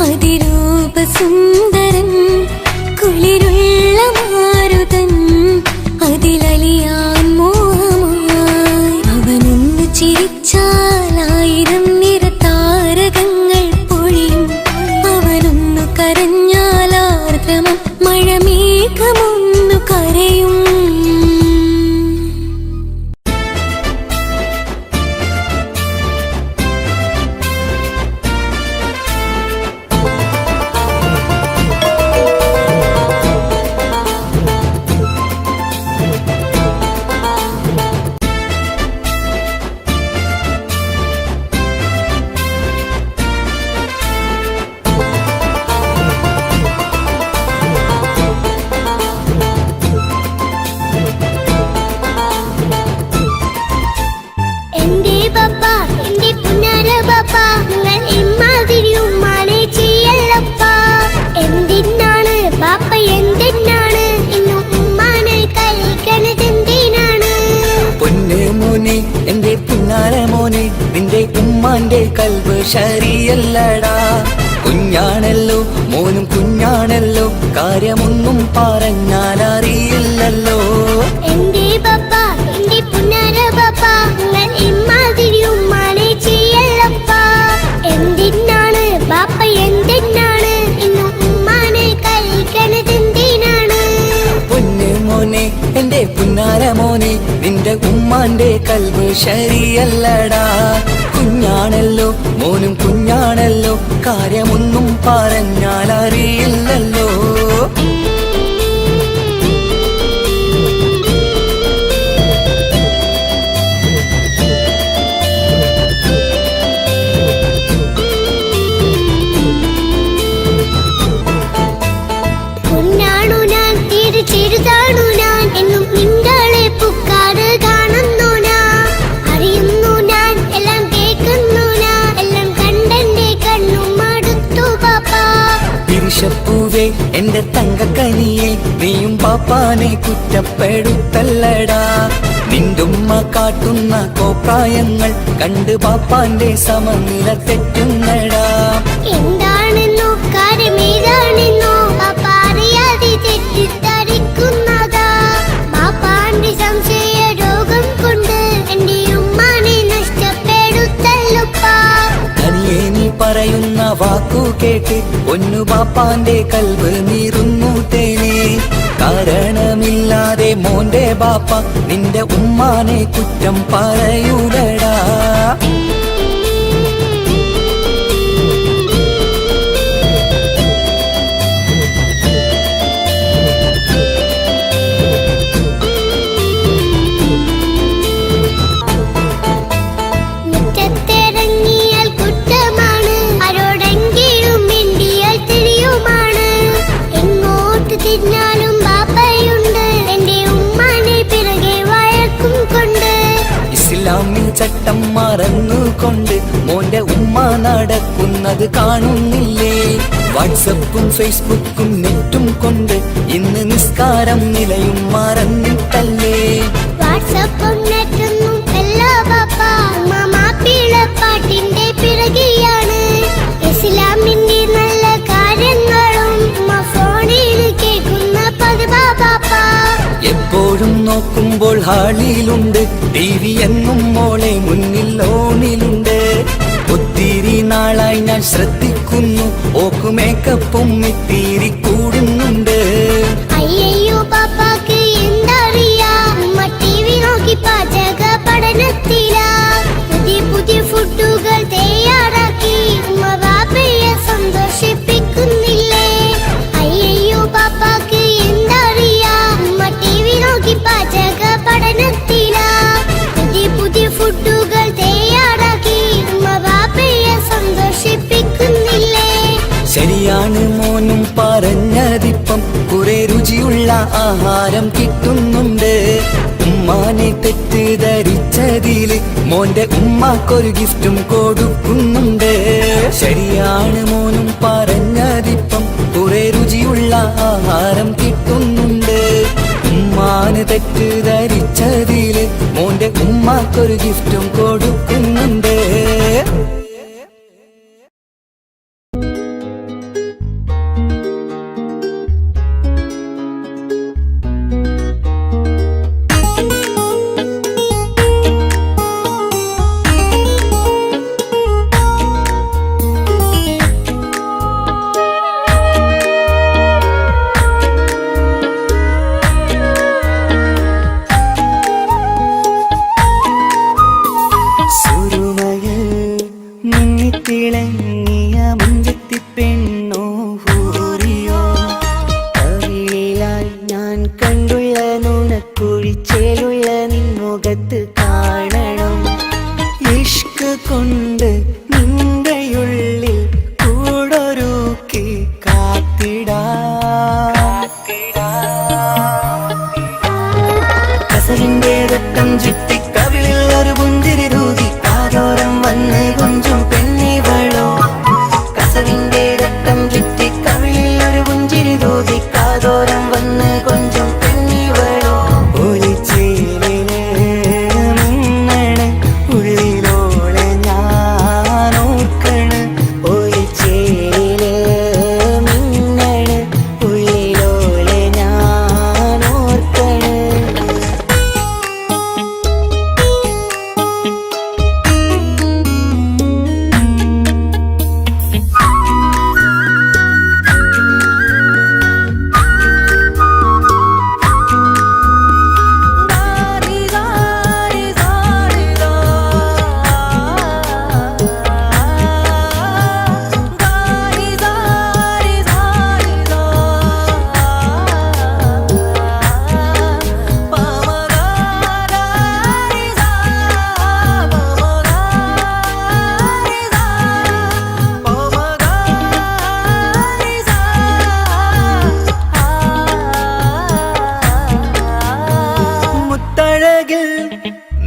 അതിരൂപ സുന്ദരൻ കുളിരുള്ള മാരുതൻ അതിലലിയാൻ മോഹമായി അവനൊന്നു ചിരിച്ചാലായിരം നിറതാരകങ്ങൾ പൊഴിയും അവനൊന്നു കരഞ്ഞാലാർദ്രമം മഴമേഘമൊന്നു കരയും എന്റെ പപ്പ എന്റെ പുന്നാര പപ്പ നിങ്ങൾ ഇമ്മാതിരി ഉമ്മാനെ ചെയ്യല്ലപ്പ എന്തിനാണ് പാപ്പ എന്തിനാണ് ഇന്ന് ഉമ്മാനെ കഴിക്കണതെന്തിനാണ് പൊന്നു മോനെ എന്റെ പുന്നാര മോനെ നിന്റെ ഉമ്മാന്റെ കൽബ് ശരിയല്ലടാ. കുഞ്ഞാണല്ലോ മോനും കുഞ്ഞാണല്ലോ കാര്യമൊന്നും പറഞ്ഞാൽ അറിയില്ലല്ലോ. എന്റെ പപ്പ എന്റെ പുന്നാര പപ്പ നിങ്ങൾ ഇമ്മാതിരി ഉമ്മാനെ ചെയ്യല്ലപ്പ എന്തിനാണ് പാപ്പ എന്തിനാണ് ഇന്ന് ഉമ്മാനെ കഴിക്കണതെന്തിനാണ് പൊന്നു മോനെ എന്റെ പുന്നാര മോനെ നിന്റെ ഉമ്മാന്റെ കൽബ് ശരിയല്ലടാ. കുഞ്ഞാണല്ലോ മോനും കുഞ്ഞാണല്ലോ കാര്യമൊന്നും പറഞ്ഞാൽ അറിയില്ലല്ലോ. പൊന്നാണു ഞാൻ ചെറുതാണു ഞാൻ എന്നും നിങ്ങളെ പുക്കാറ് കാണുന്നു ഞാൻ അറിയുന്നു ഞാൻ എല്ലാം കേൾക്കുന്നു ഞാൻ എല്ലാം കണ്ടെന്റെ കണ്ണും മടുത്തു പാപ്പ പിരിശപ്പൂവേ എന്റെ തങ്കക്കനിയെ നീയും പാപ്പാനെ കുറ്റപ്പെടുത്തല്ലടാ. നിന്റുമ്മ കാട്ടുന്ന കോപ്രായങ്ങൾ കണ്ട് പാപ്പാന്റെ സമനില തെറ്റുന്നടാ. എന്താണെന്നോ കാര്യമേതാണെന്നോ പാപ്പ അറിയാതെ തെറ്റിദ്ധരിക്കുന്നതാ പാപ്പാന്റെ സംശയ രോഗം കൊണ്ട് എന്റെ ഉമ്മാനെ നഷ്ടപ്പെടുത്തല്ലുപ്പാ തനിയെ നീ പറയുന്ന വാക്കു കേട്ട് പൊന്നു പാപ്പാന്റെ കൽവ് നീറുന്നു തേനെ. കാരണമില്ലാതെ മോന്റെ ബാപ്പ നിന്റെ ഉമ്മാനെ കുറ്റം പറയൂലടാ. ഇസ്ലാമിൽ ചട്ടം മറന്നുകൊണ്ട് മോന്റെ ഉമ്മ നടക്കുന്നത് കാണുന്നില്ലേ? വാട്സപ്പും ഫേസ്ബുക്കും നെറ്റും കൊണ്ട് ഇന്ന് നിസ്കാരം നിലയും മറന്നിട്ടല്ലേ? വാട്സപ്പും നെറ്റൊന്നും അല്ല പാപ്പ, മാപ്പിളപ്പാട്ടിന്റെ പിറകെയാണ്. ഇസ്ലാമിന്റെ നല്ല കാര്യങ്ങളും ഫോണിൽ കേൾക്കുന്ന പതിവാ പാപ്പ. എപ്പോഴും നോക്കുമ്പോൾ ഹാളിലുണ്ട് ടിവി എന്നും മോളെ മുന്നിൽ ഓണിലുണ്ട്. ഒത്തിരി നാളായി ഞാൻ ശ്രദ്ധിക്കുന്നു ഓക്കു മേക്കപ്പും ഇത്തിരി കൂടുന്നുണ്ട്. അയ്യോ പാപ്പാക്ക് എന്തറിയാ, ടിവി നോക്കി പാചക പഠനത്തിലാ. പുതിയ പുതിയ ഫുഡുകൾ തയ്യാറാക്കി ബാപ്പയെ സന്തോഷിപ്പിക്കുന്നില്ലേ? അയ്യോ പാപ്പാക്ക് എന്തറിയാ, ടിവി നോക്കി പാചക പഠനത്തിലാ. പുതിയ പുതിയ ഫുഡുകൾ തയ്യാറാക്കി ബാപ്പയെ സന്തോഷിപ്പിക്കുന്നില്ലേ? ശരിയാണ് മോനും പറഞ്ഞതിപ്പം കുറെ രുചിയുള്ള ആഹാരം കിട്ടുന്നുണ്ട്. ഉമ്മാനെ തെറ്റിദ്ധരിച്ചതില് മോന്റെ ഉമ്മാക്കൊരു ഗിഫ്റ്റും കൊടുക്കുന്നുണ്ട്. ശരിയാണ് മോനും പറഞ്ഞതിപ്പം കുറെ രുചിയുള്ള ആഹാരം കിട്ടുന്നുണ്ട്. ഉമ്മാന് തെറ്റിദ്ധരിച്ചതില് മോന്റെ ഉമ്മാക്കൊരു ഗിഫ്റ്റും കൊടുക്കുന്നുണ്ട്. തിളങ്ങിയ മുഞ്ചത്തി പെണ്ണോ ഹൂറിയോ, കവിളിലായി ഞാൻ കണ്ടുള്ള നുണക്കുഴിച്ചേലുള്ള നിൻമുഖത്ത് കാണണം. ഇഷ്ക് കൊണ്ട് നിന്റെയുള്ളിൽ കൂടൊരുക്കി കാത്തിടാ. കസവിന്റെ രക്തം ചുറ്റി കവിളിൽ ഒരു പുഞ്ചിരി രൂതി കാതോരം വന്ന് കൊഞ്ചും പെണ്ണിവളോ. കസവിന്റെ രക്തം ചുറ്റി കവിളിൽ ഒരു പുഞ്ചിരി രൂതി കാതോരം വന്ന് കൊഞ്ചും പെണ്ണിവളോ. ഒലിച്ചേലിന് മിന്നണ് ഉള്ളിലോളെ ഞാൻ ഓർക്കണ്. ഒലിച്ചേലില് മിന്നണ് ഉള്ളിലോളെ ഞാൻ ഓർക്കണ്.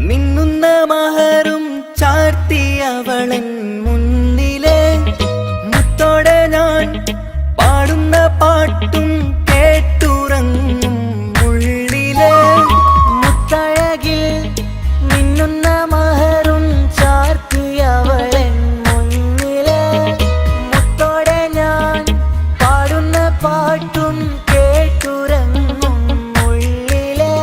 മിന്നുന്ന മഹറും ചാർത്തിയവളൻ മുന്നിലെ മുത്തോടെ ഞാൻ പാടുന്ന പാട്ടും കേട്ടുറങ്ങും ഉള്ളിലെ. മുത്തഴകിൽ മിന്നുന്ന മഹറും ചാർത്തിയവളൻ മുന്നിലെ മുത്തോടെ ഞാൻ പാടുന്ന പാട്ടും കേട്ടുറങ്ങും ഉള്ളിലെ.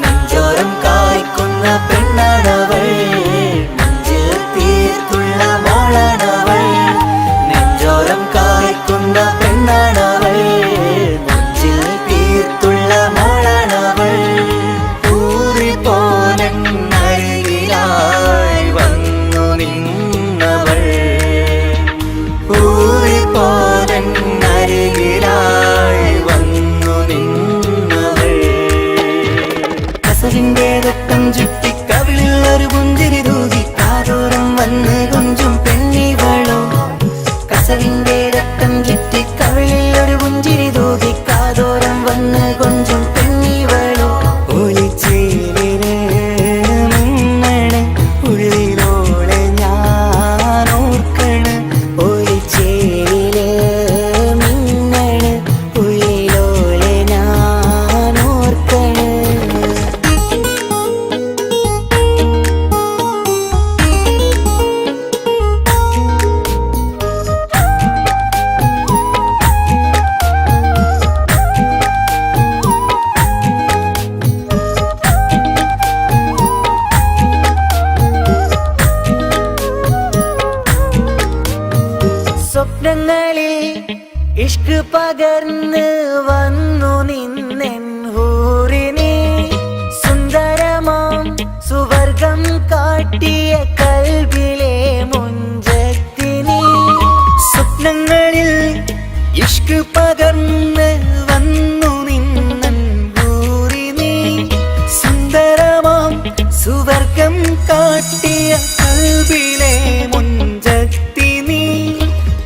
നെഞ്ചോരം കായ്ക്കുന്ന പെണ്ണാണവൾ, നെഞ്ചിൽ തീർത്തുള്ള കസവിന്റെ രക്തം ചുറ്റി കവിളിൽ ഒരു പുഞ്ചിരി തൂകി കാതോരം വന്ന് കൊഞ്ചും പെണ്ണിവളോ കസവിന്റെ രക്തം ചുറ്റി കവിളിൽ ഒരു പുഞ്ചിരി തൂകി കാതോരം വന്ന് കൊഞ്ചും പെണ്ണിവളോ ഒളിച്ചേലിന് മുന്നണ് ഉള്ളിലോളെ ഞാൻ ഓർക്കണ് ഒളിച്ചേലില് മിന്നണ് ഉള്ളിലോളെ ഞാൻ ഓർക്കണ് സ്വപ്നങ്ങളിൽ ഇഷ്ക് പകർന്ന് വന്നു നിന്നെൻ ഹൂറിനെ സുന്ദരമാം സുവർഗം കാട്ടിയ കൽബിലെ മുഞ്ചത്തിനെ സ്വപ്നങ്ങളിൽ ഇഷ്ക് പകർന്ന് വന്നു നിന്നെൻ ഹൂറിനെ സുന്ദരമാം സുവർഗം കാട്ടിയ കൽബിലെ മുഞ്ചത്തിനെ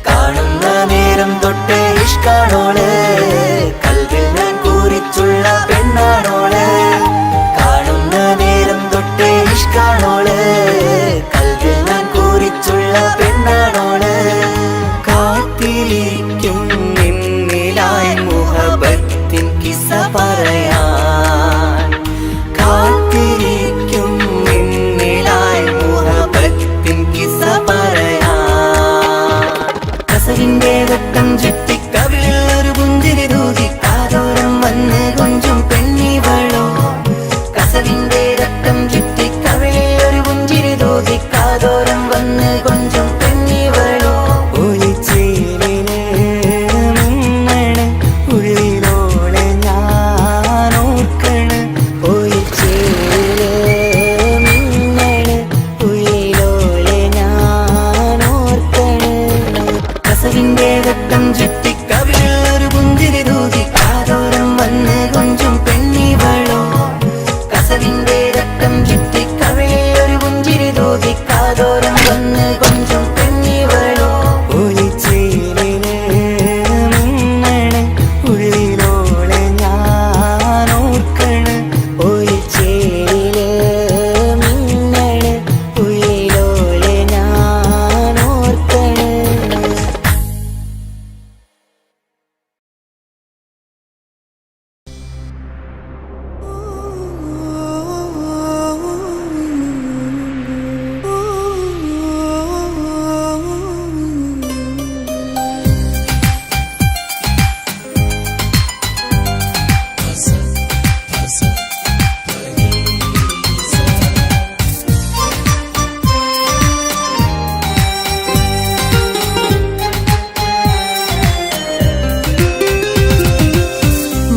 കാണുന്ന നേരം തൊട്ട് ഇഷ്കാണോള് കൽവിൽ ഞാൻ കൂറിച്ചുള്ള പെണ്ണാണോള് കാണുന്ന നേരം തൊട്ട് ഇഷ്കാണോള് കൽവിൽ ഞാൻ കൂറിച്ചുള്ള പെണ്ണാണോള് കാത്തിരിക്കും നിന്നിലായി മുഹബത്തിൻ കിസ്സ പറയാൻ കാത്തിരിക്കും നിന്നിലായി മുഹബത്തിൻ കിസ്സ പറയാൻ കസവിന്റെ രക്തം ചുറ്റി കവിളിൽ ഒരു പുഞ്ചിരി തൂകി കാതോരം വന്ന് കൊഞ്ചും പെണ്ണിവളോ കസവിന്റെ രക്തം ചുറ്റി കവിളിൽ ഒരു പുഞ്ചിരി തൂകി കാതോരം വന്ന് കൊഞ്ചും പെണ്ണിവളോ ഒളിച്ചേലിന് മുന്നണ് ഉള്ളിലോളെ ഞാൻ ഓർക്കണ് ഒളിച്ചേലില് മിന്നണ് ഉള്ളിലോളെ ഞാൻ ഓർക്കണ് കസവിന്റെ രക്തം ചുറ്റി കവിളിൽ ഒരു പുഞ്ചിരി തൂകി കാതോരം വന്ന് കൊഞ്ചും പെണ്ണിവളോ കസവിന്റെ രക്തം ചുറ്റി കവിളിൽ ഒരു പുഞ്ചിരി തൂകി കാതോരം വന്ന് കൊഞ്ചും പെണ്ണിവളോ ഒളിച്ചേലിന് മുന്നണ് ഉള്ളിലോളെ ഞാൻ ഓർക്കണ് ഒളിച്ചേലില് മിന്നണ് ഉള്ളിലോളെ ഞാൻ ഓർക്കണ്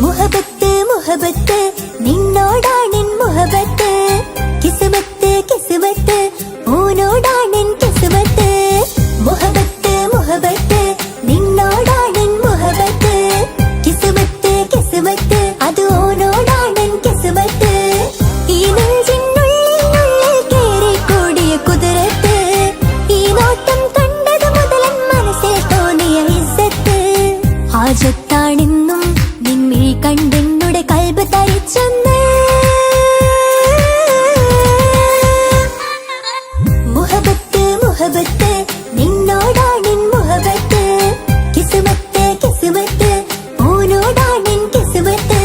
മുഹബത്ത് മുഹബത്ത് നിന്നോടാണെൻ മുഹബത്ത് കിസ്മത്ത് കിസ്മത്ത് ഓനോടാണെൻ കിസ്മത്ത് മുഹബത്ത് മുഹബത്ത് നിന്നോടാണെൻ മുഹബത്ത് കിസ്മത്ത് കിസ്മത്ത് അത് ഓനോടാണെൻ കിസ്മത്ത് ഈ നെഞ്ചിനുള്ളിൽ കേറിക്കൂടിയ കുതിരത്ത് ഈ നോട്ടം കണ്ടത് മുതലൻ മനസ്സിൽ തോന്നിയ ഇസ്സത്ത് ഹാജത്താണെന്നും നിൻമിഴി കണ്ടെന്നുടെ കൽബ് തരിച്ചെന്ന് മുഹബത്ത് മുഹബത്ത് നിന്നോടാണെൻ മുഹബത്ത് കിസ്മത്ത് കിസ്മത്ത് ഓനോടാണെൻ കിസ്മത്ത്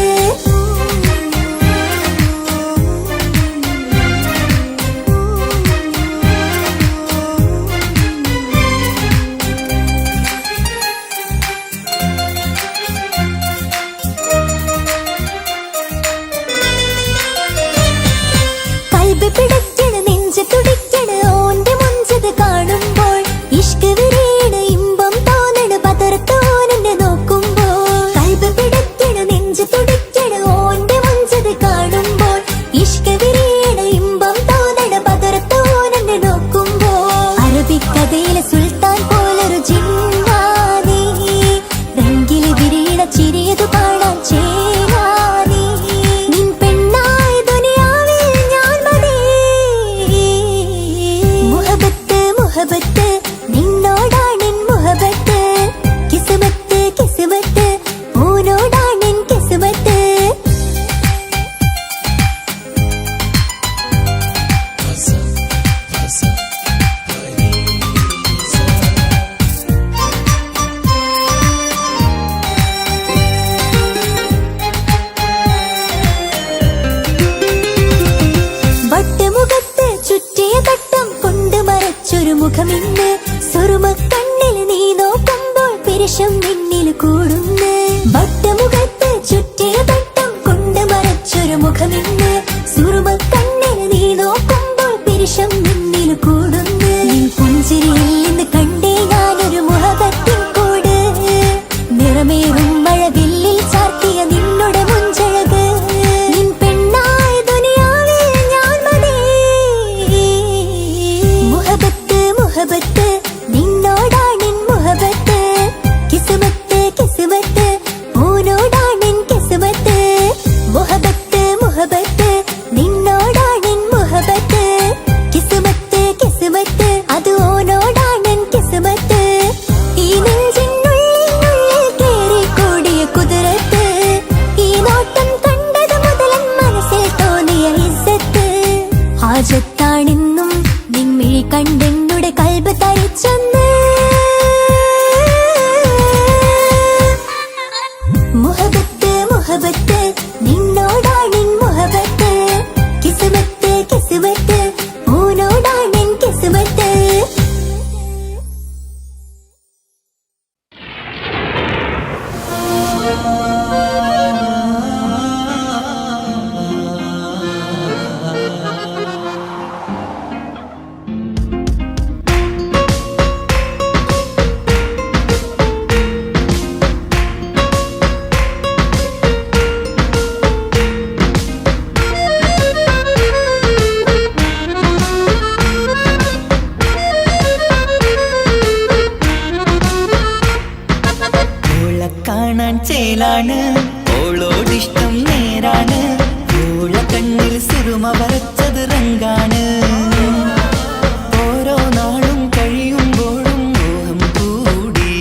കൽബ് പിടയ്ക്കണ് നെഞ്ച് തുടിക്കണ് ഓന്റെ മുഞ്ചത് കാണുമ്പോൾ ഇഷ്ക് വിരിയണ് ഇമ്പം തോന്നണ് പതർത്തോനെ നോക്കുമ്പോൾ കൽബ് പിടയ്ക്കണ് നെഞ്ച് തുടിക്കണ് ഓന്റെ മുഞ്ചത് കാണുമ്പോൾ ഇഷ്ക് വിരിയണ് ഇമ്പം തോന്നണ് പതർത്തോനെ നോക്കുമ്പോൾ അറബിക്കഥയിലെ സുൽത്താൻ പോലൊരു ജിന്നാനി രംഗില് വിരിയണ ചിരിയതു കാണാൻ ചേരാനി നിൻ പെണ്ണായി ദുനിയാ സുറുമക്കണ്ണിൽ നീ നോക്കുമ്പോൾ പിരിശം നിന്നിൽ കൂടുന്നു. വട്ടമുഖത്ത് ചുറ്റിയ തട്ടം കൊണ്ട് മറച്ചൊരു മുഖമിന്ന്. സുറുമക്കണ്ണിൽ നീ നോക്കുമ്പോൾ പിരിശം നിന്നിൽ കൂടുന്നു. നിൻ പുഞ്ചിരിയിൽ നിന്ന് കണ്ടേ ഞാനൊരു മുഹബത്തിൻ കൂട്. നിറമേറും മഴവില്ലിൽ ചാർത്തിയ നിന്നുടെ മുഞ്ചഴക്. നിൻ പെണ്ണായ ദുനിയാവിൽ ഞാൻ മതി. മുഹബത്ത് മുഹബത്ത് നിന്നോടാണെൻ മുഹബത്ത്. കിസ്മത്ത് കിസ്മത്ത് ഓനോടാണെൻ കിസ്മത്ത്. മുഹബത്ത് മുഹബത്ത് നിന്നോടാണെൻ മുഹബത്ത്. കിസ്മത്ത് കിസ്മത്ത് അത് ഓനോടാണെൻ കിസ്മത്ത്. ഈ നെഞ്ചിനുള്ളിൽ കേറിക്കൂടിയ കുതിരത്ത്. ഈ നോട്ടം കണ്ടത് മുതലൻ മനസ്സിൽ തോന്നിയ ഇസ്സത്ത്. ഹാജത്താണെന്നും നിൻമിഴി കണ്ടെന്നുടെ കൽബ് തരിച്ചെന്ന്. മുഹബത്ത് മുഹബത്ത് നിന്നോടാണെൻ മുഹബത്ത്. കിസ്മത്ത് കിസ്മത്ത് ഓനോടാണെൻ കിസ്മത്ത്. കാണാൻ ചേലാണ്, ഓളോടിഷ്ടം നേരാണ്. ഓള കണ്ണിൽ സുറുമ വരച്ചത് റങ്കാണ്. ഓരോ നാളും കഴിയുമ്പോഴും മോഹം കൂടി.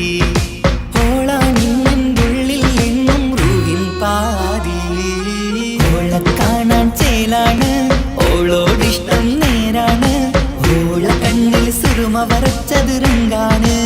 ഓളാണിന്നുള്ളിൽ എന്നും റൂഹിൻ പാതി. ഓള കാണാൻ ചേലാണ്, ഓളോടിഷ്ടം നേരാണ്. ഓള കണ്ണിൽ സുറുമ വരച്ചത് റങ്കാണ്.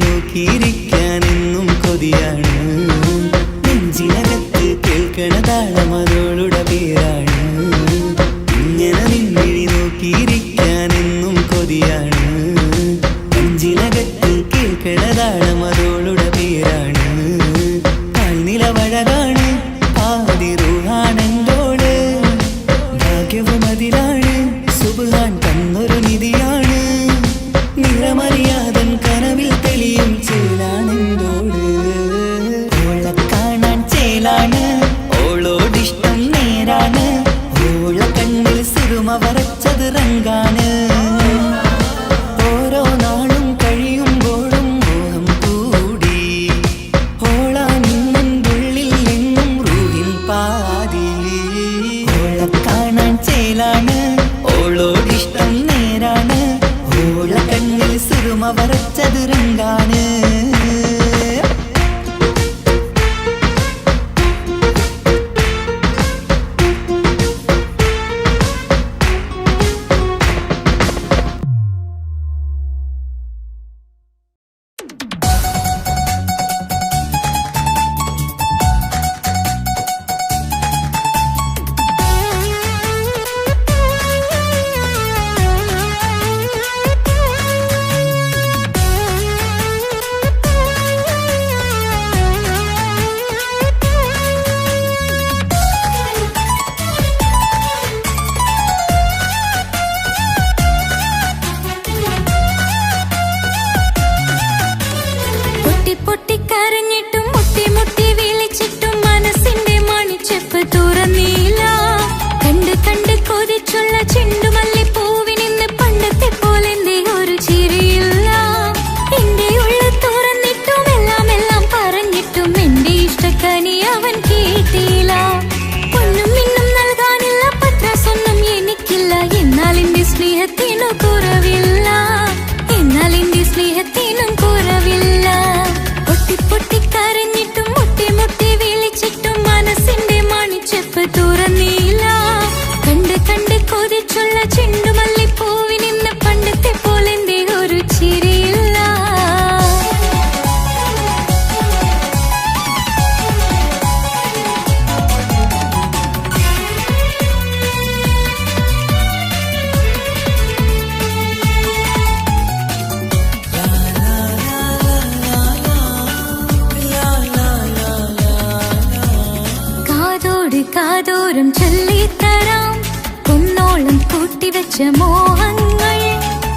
നോക്കിയിരിക്കാനെന്നും കൊതിയാണ്. നെഞ്ചിനകത്ത് കേൾക്കണ താളമതോളുടെ പേരാണ്. ഇങ്ങനെ നിന്നിഴി നോക്കിയിരിക്കാനെന്നും കൊതിയാണ്. നെഞ്ചിനകത്ത് കേൾക്കണ താളമതോളുടെ പേരാണ്. കാൽനിലവഴകാണ്, ആദി റൂഹാണെന്തോള്. ഭാഗ്യവും അതിലാണ്, സുബ്ഹാൻ തന്നൊരു നിധിയാണ്. നിറമറിയാതൻ കനവിൽ തെളിയും ചേലാണെന്തോട്. ഓളെ കാണാൻ ചേലാണ്, ഓളോടിഷ്ടം നേരാണ്. ഓള കണ്ണിൽ സുറുമ വരച്ചത് റങ്കാണ്. ഓരോ നാളും കഴിയുമ്പോഴും മോഹം കൂടി. ഓളാണിന്നുള്ളിൽ എന്നും റൂഹിൻ പാതി. ഓളെ കാണാൻ ചേലാണ്, ഓളോടിഷ്ടം നേരാണ്. ഓള കണ്ണിൽ സുറുമ വരച്ചത് റങ്കാണ്. മോഹങ്ങൾ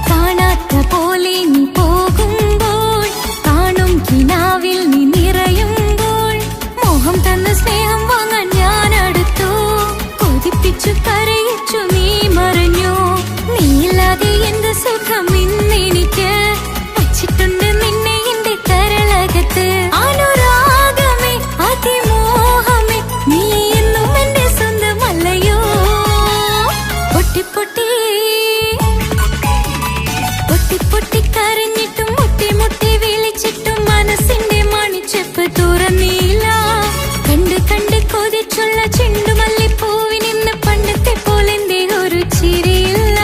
കാണാത്ത പോലെ നീ പോകുമ്പോൾ, കാണും കിനാവിൽ നീ നിറയുമ്പോൾ, മോഹം തന്ന സ്നേഹം വാങ്ങാൻ ഞാൻ അടുത്തു, കൊതിപ്പിച്ചു കരയിച്ചു നീ മറഞ്ഞു. നീയില്ലാതെ എന്ത് സുഖം ഇന്നെനിക്ക്, വച്ചിട്ടുണ്ട് നിന്നെ എന്റെ കരളകത്ത്. അനുരാഗമേ അതിമോഹമേ നീ എന്നും എന്റെ സ്വന്തമല്ലയോ. പൊട്ടി പൊട്ടി പൊട്ടി പൊട്ടി കരഞ്ഞിട്ടും മുട്ടി മുട്ടി വിളിച്ചിട്ടും മനസ്സിന്റെ മണിച്ചെപ്പ് തുറന്നില്ല. കണ്ട് കണ്ട് കൊതിച്ചുള്ള ചെണ്ടുമല്ലിപ്പൂവിനിന്ന് പണ്ടത്തെ പോലെന്തേ ഒരു ചിരിയില്ല.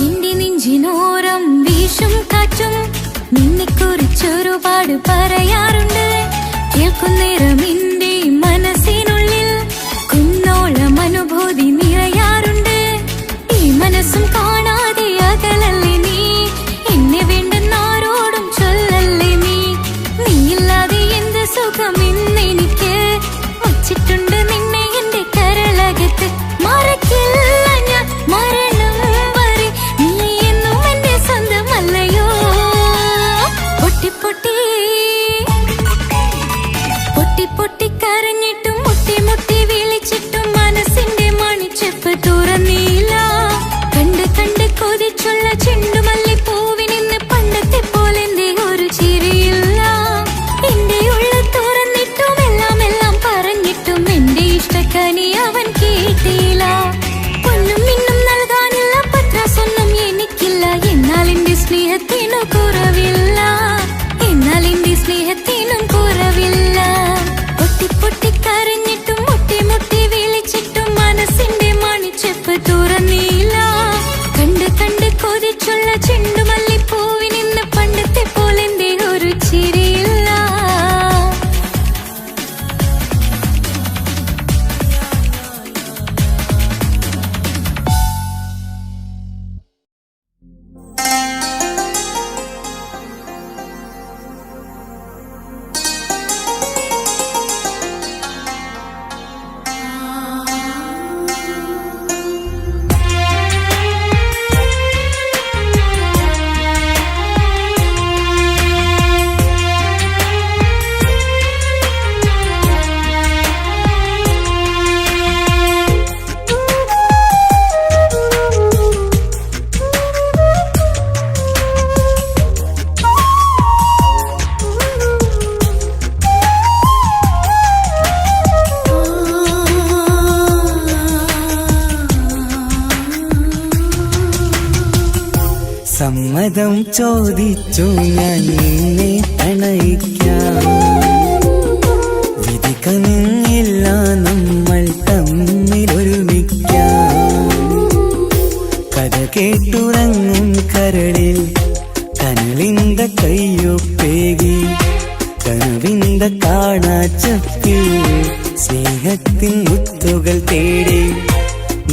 എന്റെ നെഞ്ചിനോരം വീശും കാറ്റും നിന്നെക്കുറിച്ചൊരുപാട് പറയാറുണ്ട്. കേൾക്കുന്നേരം എന്റെ മനസ്സിനുള്ളിൽ കുന്നോളം അനുഭൂതി നിറയാറുണ്ട്. ഈ മനസ്സും കാണാതെ അകലല്ലേ നീ, എന്നെ വേണ്ടെന്നാരോടും ചൊല്ലല്ലേ നീ. നീയില്ലാതെ എന്ത് സുഖം ഇന്നെനിക്ക്, വച്ചിട്ടുണ്ട് നിന്നെ എന്റെ കരളകത്ത്. മറക്കില്ല ഞാൻ മരണം വരെ നീ എന്നും എന്റെ സ്വന്തമല്ലയോ. പൊട്ടി പൊട്ടി പൊട്ടി പൊട്ടി കരഞ്ഞിട്ടും മുട്ടി മുട്ടി വിളിച്ചിട്ടും മനസ്സിന്റെ മണിച്ചെപ്പ് തുറന്നില്ല. കണ്ട് കണ്ട് കൊതിച്ചുള്ള ചെണ്ടുമല്ലിപ്പൂവിനിന്ന് പണ്ടത്തെ പോലെന്തേ ഒരു ചിരിയില്ല. എന്റെ ഉള്ള തുറന്നിട്ടും എല്ലാം എല്ലാം പറഞ്ഞിട്ടും എന്റെ ഇഷ്ടക്കനി അവൻ കേട്ടില്ല. പൊന്നും മിന്നും നൽകാനുള്ള പത്രാസൊന്നും എനിക്കില്ല. എന്നാൽ എന്റെ സ്നേഹത്തിനു കുറവില്ല, എന്നാൽ എന്റെ സ്നേഹത്തിനും കുറവില്ല. പൊട്ടി പൊട്ടി കരഞ്ഞിട്ടും മുട്ടി മുട്ടി വിളിച്ചിട്ടും മനസ്സിന്റെ മണിച്ചെപ്പ് തുറന്നില്ല. കണ്ട് കണ്ട് കൊതിച്ചുള്ള ചെണ്ടുമല്ലിപ്പൂവിനിന്ന് പണ്ടത്തെ പോലെന്തേ ഒരു ചിരിയില്ല. സമ്മതം ചോദിച്ചു ഞാൻ നിന്നെ പ്രണയിക്കാം, വിധി കനിഞ്ഞില്ല നമ്മൾ തമ്മിലൊരുമിക്കാം. കഥ കേട്ടുറങ്ങും കരളിൽ കനലിന്ത കയ്യൊപ്പേകി, കനവിന്ത കാണാച്ചപ്പിൽ സ്നേഹത്തിൻ മുത്തുകൾ തേടി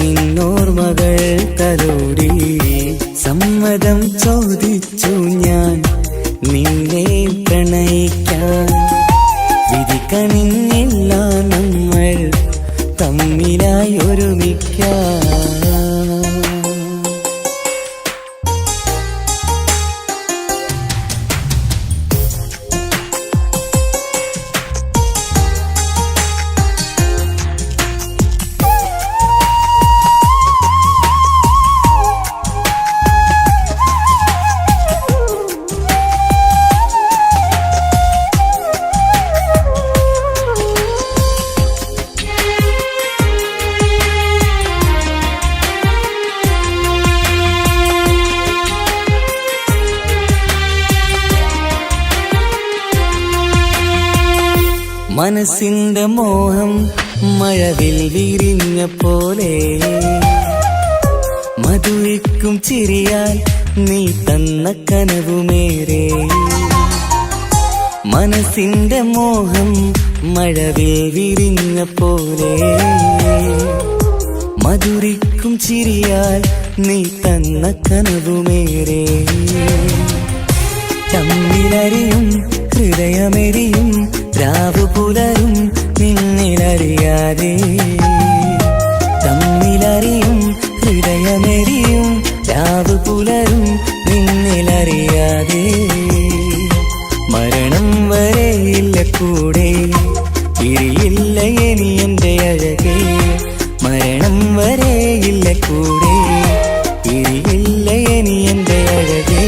നിന്നോർമകൾ തലോടി. സമ്മതം ചോദിച്ചു ഞാൻ നിന്നെ പ്രണയിക്കാൻ, വിധി കനിഞ്ഞില്ല നമ്മൾ തമ്മിലായി ഒരുമിക്കാം. മനസ്സിന്റെ മോഹം മഴവിൽ വിരിഞ്ഞ പോലെ, മധുരിക്കും ചിരിയാൽ നീ തന്ന കനവുമേറെ. മനസ്സിന്റെ മോഹം മഴവിൽ വിരിഞ്ഞ പോലെ മധുരിക്കും ചിരിയാൽ നീ തന്ന കനവുമേറെ തമ്മിലറിയും ഹൃദയമെരിയും രാവു പുലരും നിന്നിലറിയാതെ തമ്മിലറിയും ഹൃദയമെരിയും രാവു പുലരും നിന്നിലറിയാതെ മരണം വരെയില്ല കൂടെ പിരിയില്ല ഇനി എന്റെ അഴകേ മരണം വരെയില്ല കൂടെ പിരിയില്ല ഇനി എന്റെ അഴകേ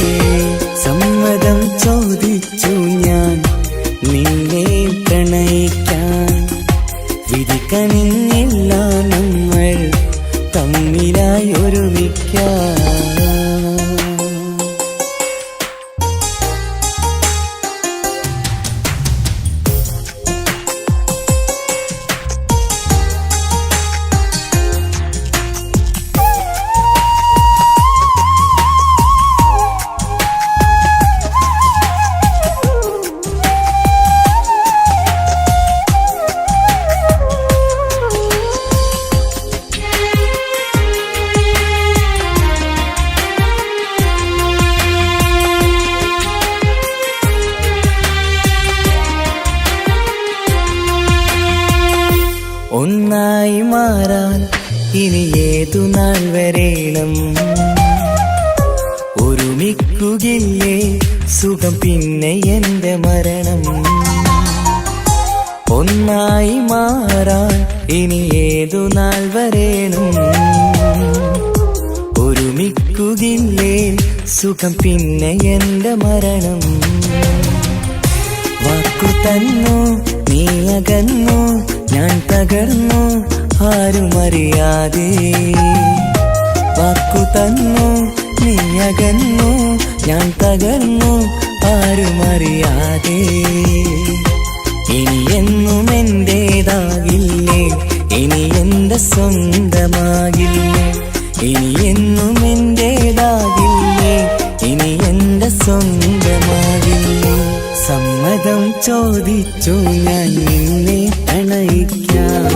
സമ്മതം ചോദിച്ചു ഞാൻ നിന്നെ പ്രണയിക്കാൻ വിധി കനിഞ്ഞില്ല നമ്മൾ തമ്മിലായി ഒരുമിക്കാൻ ഒന്നായി മാറാൻ ഇനി ഏതു നാൾ വരേണം ഒരുമിക്കുകയില്ലേ സുഖം പിന്നെ എന്റെ മരണം ഒന്നായി മാറാൻ ഇനി ഏതു നാൾ വരേണം ഒരുമിക്കുകയില്ലേ സുഖം പിന്നെ എന്റെ മരണം വാക്കു തന്നു നീ അകന്നു ഞാൻ തകർന്നു ആരുമറിയാതെ വാക്കു തന്നു നീ അകന്നു ഞാൻ തകർന്നു ആരുമറിയാതെ ഇനി എന്നും എന്റേതാകില്ലേ ഇനി എന്റെ സ്വന്തമാകില്ലേ ഇനി എന്നും എന്റേതാകില്ലേ ഇനി എന്റെ സ്വന്തമാകില്ലേ സമ്മതം ചോദിച്ചു ഞാൻ നിന്നെ പ്രണയിക്കാം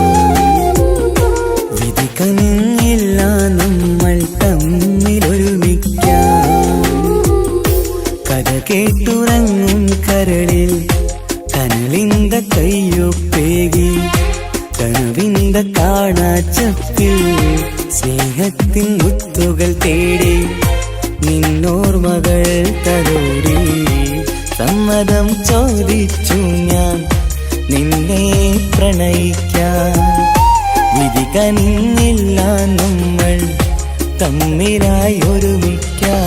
വിധി കനിഞ്ഞില്ല നമ്മൾ തമ്മിലൊരുമിക്കാം കഥ കേട്ടുറങ്ങും കരളിൽ കനലിന്ത കയ്യൊപ്പേകി കനവിന്ത കാണാച്ചപ്പിൽ സ്നേഹത്തിൻ മുത്തുകൾ തേടി നിന്നോർമകൾ തലോടി സമ്മതം ചോദിച്ചു ഞാൻ നിന്നെ പ്രണയിക്കാൻ വിധി കനിഞ്ഞില്ല നമ്മൾ തമ്മിലായി ഒരുമിക്കാൻ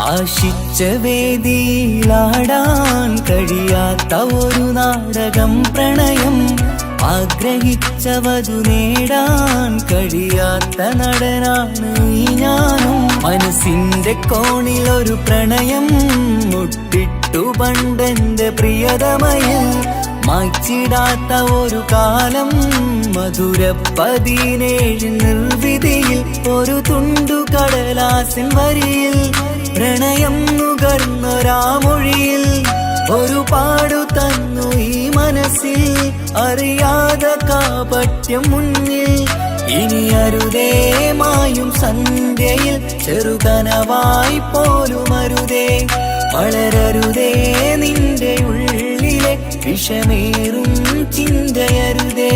ആശിച്ച വേദിയിലാടാൻ കഴിയാത്ത ഒരു നാടകം പ്രണയം ആഗ്രഹിച്ചവതു നേടാൻ കഴിയാത്ത നടനാണ് ഈ ഞാനും മനസ്സിന്റെ കോണിലൊരു പ്രണയം മുട്ടിട്ടു പണ്ടെന്റെ പ്രിയതമയിൽ മായ്ച്ചിടാത്ത ഒരു കാലം മധുര 17 നിർവിധിയിൽ ഒരു തുണ്ടു കടലാസിൻ വരിയിൽ പ്രണയം നുകർന്നൊരാമൊഴിയിൽ ഒരു പാടു തന്നു ഈ മനസ്സിൽ അറിയാതെ കാപട്യം മുന്നിൽ ഇനി അരുതേ മായും സന്ധ്യയിൽ ചെറുകനവായി പോലും അരുതേ വളരരുതേ നിന്റെ ഉള്ളിലെ വിഷമേറും ചിന്തയരുതേ.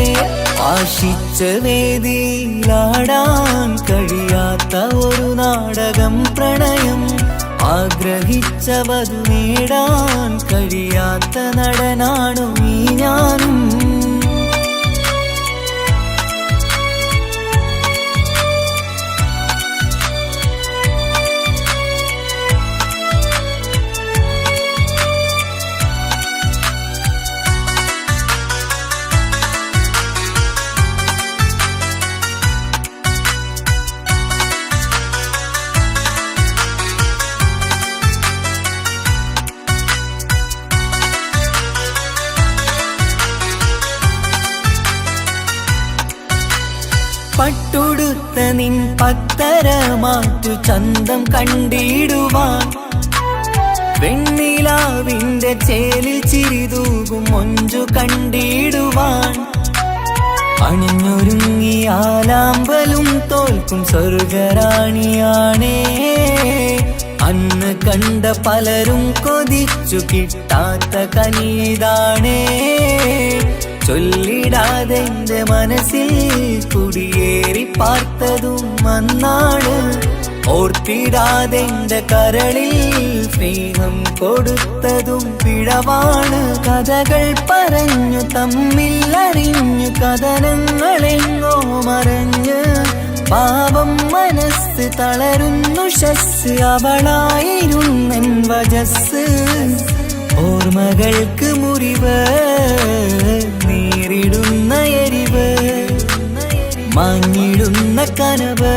ആശിച്ച വേദിയിലാടാൻ കഴിയാത്ത ഒരു നാടകം പ്രണയം, ആഗ്രഹിച്ച വധു നേടാൻ കഴിയാത്ത നടനാണു ഈ ഞാനും. പട്ടുടുത്ത നിൻ പത്തര മാറ്റു ചന്തം കണ്ടിടുവാൻ, വെണ്ണിലാവിന്റെ ചേലിൽ ചിരിതൂകും മൊഞ്ചു കണ്ടിടുവാൻ, അണിഞ്ഞൊരുങ്ങിയാലാമ്പലും തോൽക്കും സ്വർഗറാണിയാണേ. അന്ന് കണ്ട പലരും കൊതിച്ചു കിട്ടാത്ത കനിതാണേ. ചൊല്ലിടാതെ എന്റെ മനസ്സിൽ കുടിയേറി പാർത്തതും അന്നാണ്, ഓർത്തിടാതെ എന്റെ കരളിൽ സ്നേഹം കൊടുത്തതും പിഴവാണ്. കഥകൾ പറഞ്ഞു തമ്മിൽ അറിഞ്ഞു കഥനങ്ങളെങ്ങോ മറഞ്ഞ്, പാപം മനസ്സ് തളരുന്നു ശസ്, അവളായിരുന്നെൻ വജസ്. ഓർമ്മകൾക്ക് മുറിവ്, നേരിടുന്ന എരിവ്, മാഞ്ഞിടുന്ന കനവ്,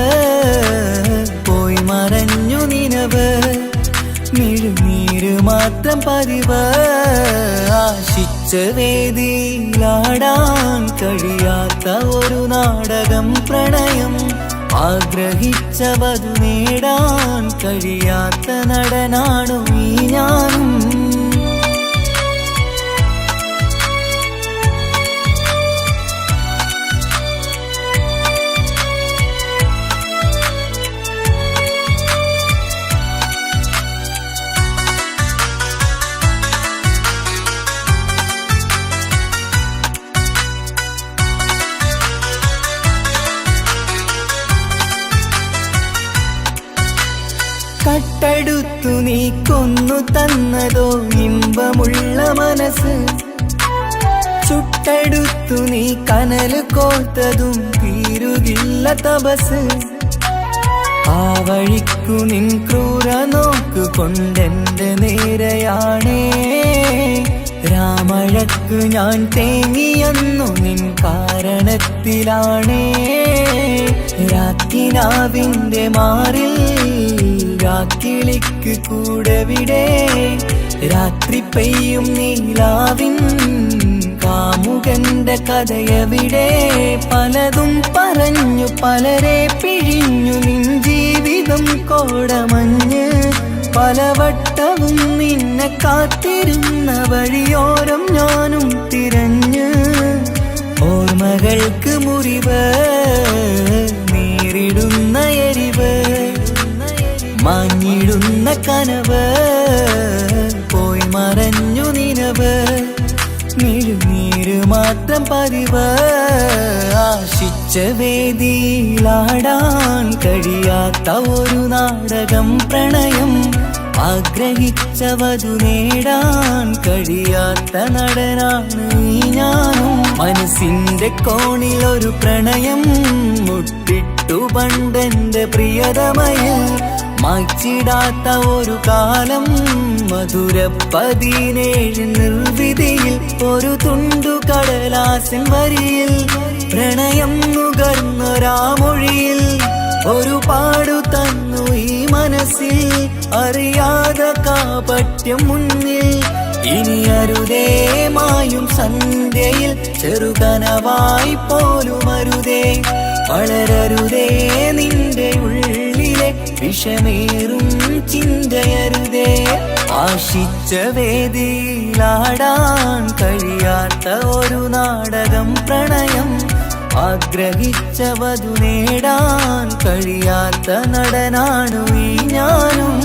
പോയി മറഞ്ഞു നിനവ്, മിഴുനീര് മാത്രം പതിവ്. ആശിച്ച വേദിയിലാടാൻ കഴിയാത്ത ഒരു നാടകം പ്രണയം, ആഗ്രഹിച്ച വധു നേടാൻ കഴിയാത്ത നടനാണു ഈ ഞാനും. കട്ടെടുത്തു നീ കൊന്നു തന്നതോ ഇമ്പമുള്ള മനസ്സ്, ചുട്ടെടുത്തു നീ കനല് കോർത്തതും തീരുകില്ല തപസ്. ആ വഴിക്കു നിൻ ക്രൂര നോക്കു കൊണ്ടെന്റെ നേരെയാണേ. രാമഴക്കു ഞാൻ തേങ്ങിയെന്നു നിൻ കാരണത്തിലാണേ. രാക്കിനാവിന്റെ മാറിൽ രാക്കിളിക്ക് കൂടെവിടെ, രാത്രി പെയ്യും നീലാവിൻ കാമുകന്റെ കഥയവിടെ. പലതും പറഞ്ഞു പലരെ പിഴിഞ്ഞു നിൻ ജീവിതം കോടമഞ്ഞ്, പലവട്ടവും നിന്നെ കാത്തിരുന്ന വഴിയോരം ഞാനും തിരഞ്ഞ്. ഓർമ്മകൾക്ക് മുറിവ്, നേരിടുന്ന എരിവ്, മാഞ്ഞിടുന്ന കനവ്, പോയി മറഞ്ഞു നിനവ്, മിഴുനീര് മാത്രം പതിവ്. ആശിച്ച വേദിയിലാടാൻ കഴിയാത്ത ഒരു നാടകം പ്രണയം, ആഗ്രഹിച്ച വധു നേടാൻ കഴിയാത്ത നടനാണ് ഈ ഞാനും. മനസ്സിന്റെ കോണിൽ ഒരു പ്രണയം മുട്ടിട്ടു പണ്ടെന്റെ പ്രിയതമയിൽ, മായ്ച്ചിടാത്ത ഒരു കാലം മധുര 17 നിർവിധിയിൽ. ഒരു തുണ്ടു കടലാസിൻ വരിയിൽ പ്രണയം നുകർന്നൊരാമൊഴിയിൽ, ഒരു പാടു തന്നു ഈ മനസ്സിൽ അറിയാതെ കാപട്യം മുന്നിൽ. ഇനി അരുതേ മായും സന്ധ്യയിൽ ചെറുകനവായി പോലും അരുതേ, വളരരുതേ നിന്റെ ഉള്ളിലെ വിഷമേറും ചിന്തയരുതേ. ആശിച്ച വേദിയിലാടാൻ കഴിയാത്ത ഒരു നാടകം പ്രണയം, ആഗ്രഹിച്ച വധു നേടാൻ കഴിയാത്ത നടനാണു ഈ ഞാനും.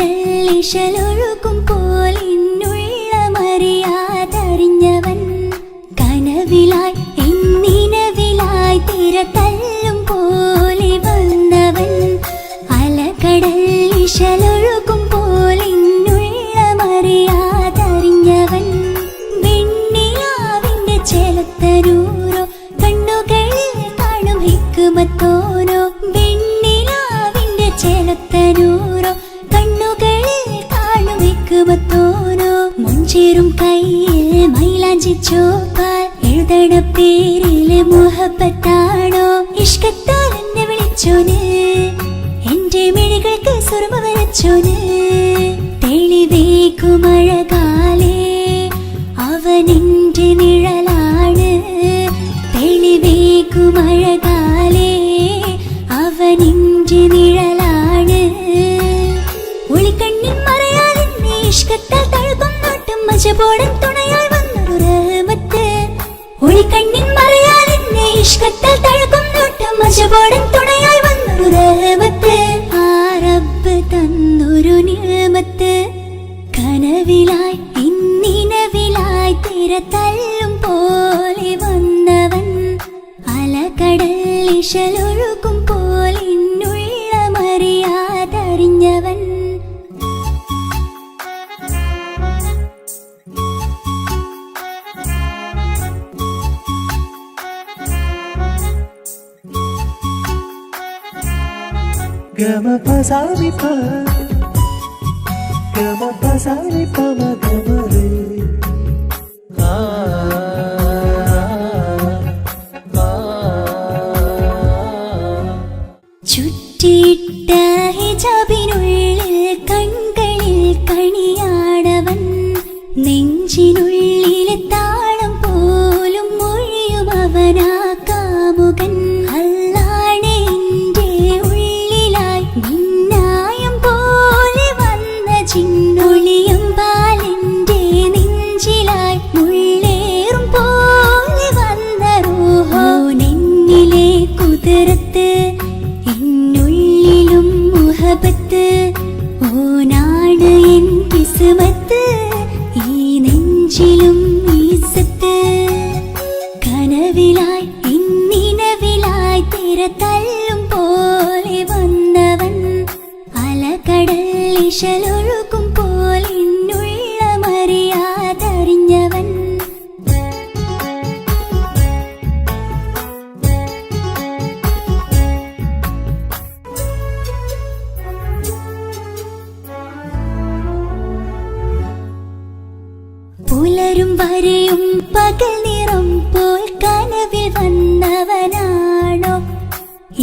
അലകടൽ ഇശലൊഴുകും പോലിന്നുള്ളമറിയാതറിഞ്ഞവൻ കനവിലായി എന്നിനവിലായി തിര തല്ലും പോലെ വന്നവൻ അലകടൽ ഇശലൊഴുകും പോലിന്നുള്ളമറിയാതറിഞ്ഞവൻ വെണ്ണിലാവിന്റെ ചെലത്തരൂരോ കണ്ണുകളിൽ കാണും ഹിക്മത്തോനോ വെണ്ണിലാവിന്റെ ചെലത്തരൂരോ കണ്ണുകളിൽ കാണും ഹിക്മത്തോനോ മുഞ്ചേറും കയ്യിൽ മൈലാഞ്ചി ചോപ്പാൽ എഴുതണ പേരില് മുഹബത്താണോ ഇഷ്കത്താൽ എന്നെ വിളിച്ചോന് എന്റെ മിഴികൾക്ക് സുറുമ വരച്ചോന് തെളിവേക്കുമഴകാലേ അവനെന്റെ നിഴലാണ് തെളിവേക്കുമഴകാലേ അവനെന്റെ നിഴലാണ് ഒളിക്കണ്ണിൻ മറയാലെന്നെ ഇഷ്കത്താൽ തഴുകും നോട്ടും മജബോടൻ തുണയായി വന്നൊരു റഹ്മത്ത് ഒളിക്കണ്ണിൻ മറയാലെന്നെ ഇഷ്കത്താൽ തഴുകും നോട്ടും മജബോടൻ തുണയായി വന്നൊരു റഹ്മത്ത് ആ റബ്ബ് തന്നൊരു നിഅമത്ത് കനവിലായി ഇന്നിനവിലായി തിര തല്ലും പോലെ വന്നവൻ അലകടൽ ഇശലൊഴുകും പോലിന്നുള്ളമറിയാതറിഞ്ഞവൻ ഗമ പസാരി പ ഗമ പസാരി പ മ ഗമ രെ ആ ചുറ്റിയിട്ട ഹിജാബിനുള്ളിൽ കൺകളിൽ കണിയാടവൻ നെഞ്ചിനുള്ളിലെ താളം പോലും മൊഴിയും അവനാ കാമുകൻ അല്ലാണെ എന്റെ ഉള്ളിലായി മിന്നായം പോലെ വന്ന ചിന്നൊളിയും പാലെന്റെ നെഞ്ചിലായി മുള്ളേറും പോലെ വന്ന റൂഹോ നെന്നിലെ കുതിരത്ത് എന്നുള്ളിലും മുഹബത്ത് ഓനാണ് എൻ കിസ്മത്ത് ഈ നെഞ്ചിലും ഈസത്ത് കനവിലായി ഇന്നിനവിലായി തിര തല്ലും പോലെ വന്നവൻ അലകടൽ ഇശലൊഴുകും പോലിന്നുള്ളമറിയാതറിഞ്ഞവൻ പുലരും വരെയും പകൽ നിറം പോൽ കനവിൽ വന്നവനാണോ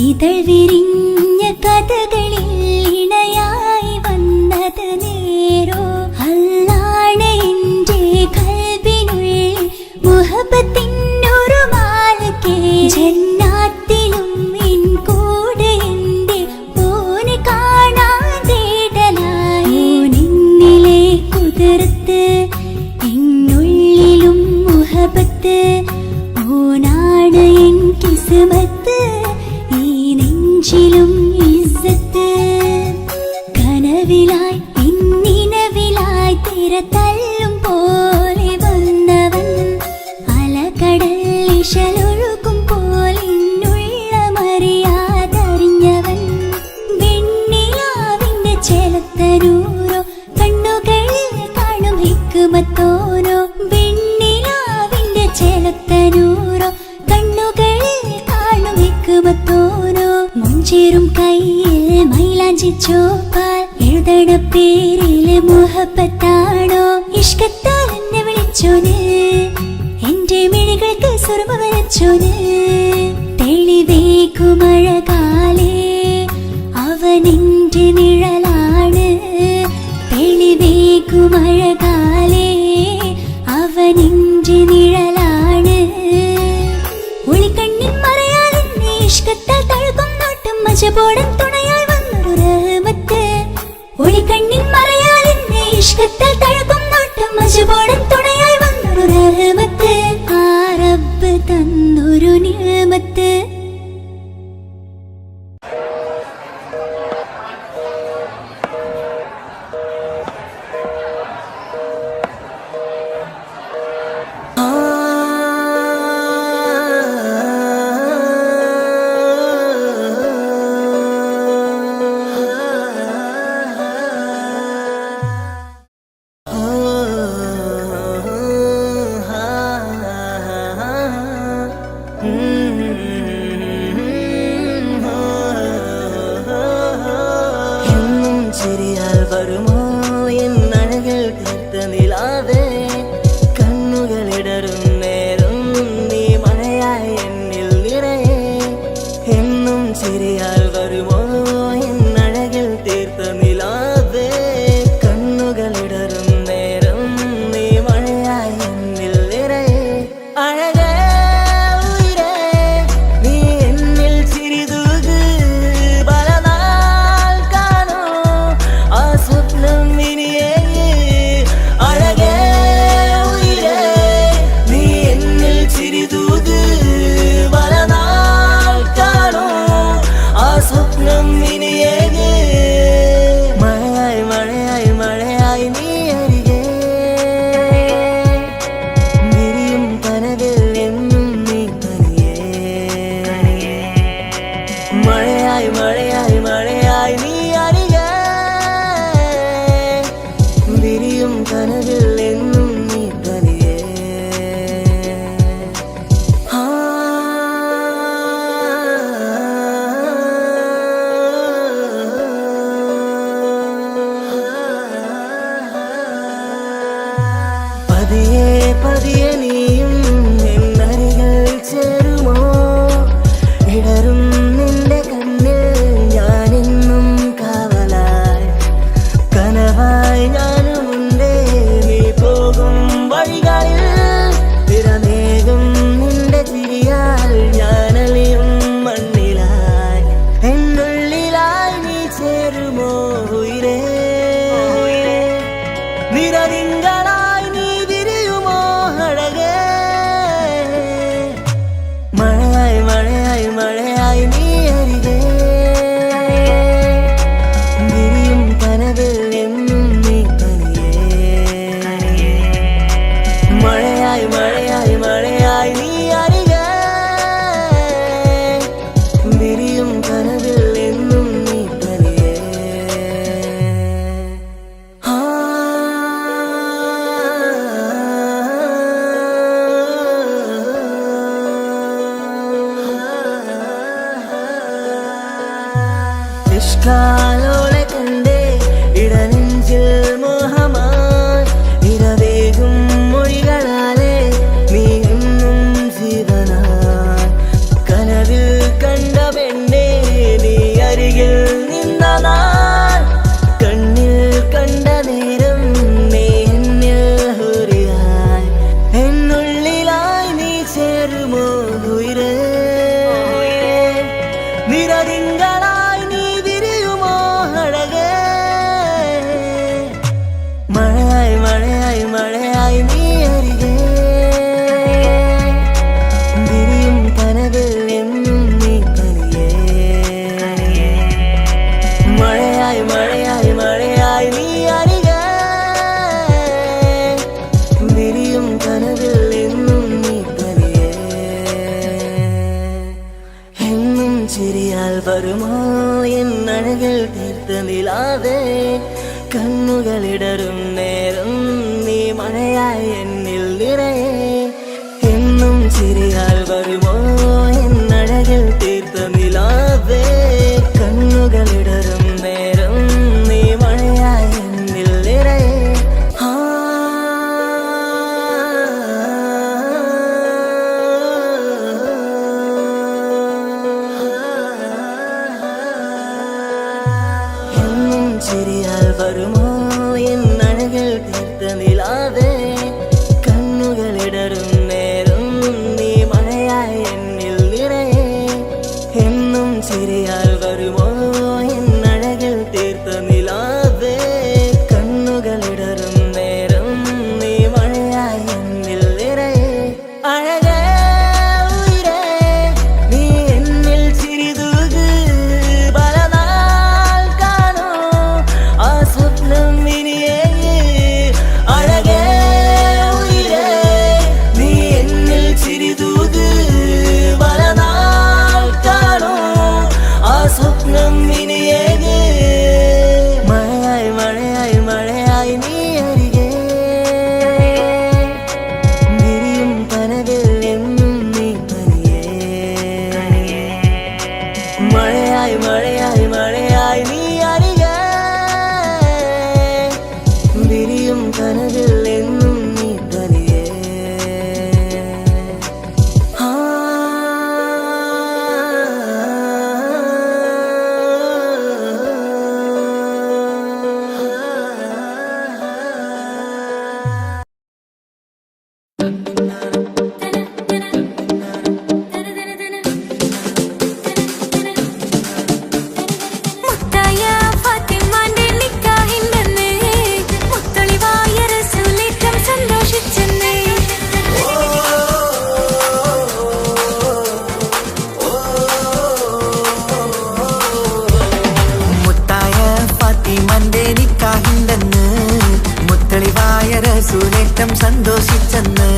ഇതൾ വിരിഞ്ഞ കഥകളിൽ ഇണയായി വന്നത് നേരോ അല്ലാണെ എന്റെ കൽബിനുള്ളിൽ മുഹബത്തിനൊരു മാലക്കേ ജന്നാത്തിലും എൻ കൂടെ എന്റെ ഓനെ കാണാൻ തേടലായി നിന്നിലെ കുതിർത്ത് എന്നുള്ളിലും മുഹബത്ത് ഓനാണ് എൻ കിസ്മത്ത് ഈ നെഞ്ചിലും ഇസ്സത്ത് കനവിലായി ഇന്നിനവിലായി തിര തല്ലും പോലെ വന്നവൻ അലകടൽ ഇശലൊഴുകും പോലിന്നുള്ളമറിയാതറിഞ്ഞവൻ വെണ്ണിലാവിന്റെ ചെലത്തരൂരോ കണ്ണുകളിൽ കാണും ഹിക്മത്തോനോ വെണ്ണിലാവിന്റെ ചെലത്തരൂരോ കണ്ണുകളിൽ കാണും ഹിക്മത്തോനോ മുഞ്ചേറും കയ്യിൽ മൈലാഞ്ചി ചോപ്പാൽ എഴുതണ പേരില് മുഹബത്താണോ ഇഷ്കത്താൽ എന്നെ വിളിച്ചോന് എന്റെ മിഴികൾക്ക് സുറുമ വരച്ചോന് തെളിവേക്കുമഴകാലേ അവനെന്റെ നിഴലാണ് തെളിവേക്കുമഴകാലേ അവനെന്റെ നിഴലാണ് ഒളിക്കണ്ണിൻ മറയാലെന്നെ ഇഷ്കത്താൽ തഴുകും നോട്ടും മജബോടൻ തുണയായി വന്നൊരു റഹ്മത്ത് ഒളിക്കണ്ണിൻ മറയാലെന്നെ ഇഷ്കത്താൽ തഴുകും നോട്ടും മജബോടൻ തുണയായി വന്നൊരു റഹ്മത്ത് ആ റബ്ബ് തന്നൊരു നിഅമത്ത് വരുമോ എൻ അഴകിൽ തീർത്ത നിലാവേ കണ്ണുകളിടറും നേരം നീ മഴയായി എന്നിൽ നിറയെ എന്നും ചിരിയാൽ വരുമോ എൻ അഴകിൽ തീർത്ത നിലാവേ കണ്ണുകളിടറും നേരം നീ മഴയായി എന്നിൽ നിറയെ അഴകേ മഴയായി മഴയായി നീ അരികെ വിരിയും കനവിൽ എന്നും നീ തനിയേ പതിയെ പതിയെ നീയും എന്നരികൾ ചേരുമോ ഇടറും നിന്റെ കണ്ണിൽ ഞാനെന്നും കാവലായി കനവായി ഞാനുമുണ്ടേ നീ പോകും വഴികളിൽ തിരനേകും നിന്റെ ചിരിയാൽ ഞാനലിയും മണ്ണിലായി എന്നുള്ളിലായി നീ ചേരുമോ ഉയിരേ നിറതിങ്കളായി നീ വിരിയുമോ അഴകേ മഴയായി മഴയായി മഴയായി നീ അരികെ വിരിയും കനവിൽ എന്നും നീ തനിയേ മഴയായി മഴയായി മഴയായി നീ അരികെ വിരിയും കനവിൽ എന്നും നീ തനിയേ ഇഷ്കാലോളെ കണ്ടേ ഇടനെഞ്ചിൽ മോഹമായി ഇരവേകും മൊഴികളാലെ നീ എന്നും ജീവനായി കനവിൽ കണ്ട പെണ്ണേ നീ അരികിൽ നിന്ന നാൾ കണ്ണിൽ കണ്ട നേരം നീ എന്നിൽ ഹുരിയായി എന്നുള്ളിലായി നീ ചേരുമോ ഉയിരേ നിറതിങ്കളായി നീ വിരിയുമോ അഴകേ മഴയായി മഴയായി മഴയായി നീ അരികെ വിരിയും കനവിൽ എന്നും നീ തനിയേ മഴയായി മഴയായി മഴയായി നീ അരികെ വിരിയും കനവിൽ എന്നും നീ തനിയേ എന്നും ചിരിയാൽ വരുമോ എൻ അഴകിൽ തീർത്ത നിലാവേ കണ്ണുകളിടറും നേരം നീ മഴയായി എന്നിൽ നിറയെ എന്നും ചിരിയാൽ വരുമോ എൻ അഴകിൽ തീർത്ത നിലാവേ കണ്ണുകളിടറും നേരം നീ മഴയായി എന്നിൽ നിറയെ എന്നും ചിരിയാൽ വരുമോ എൻ അഴകിൽ തീർത്ത നിലാവേ കണ്ണുകളിൽ റസൂലേറ്റം സന്തോഷിച്ചെന്ന്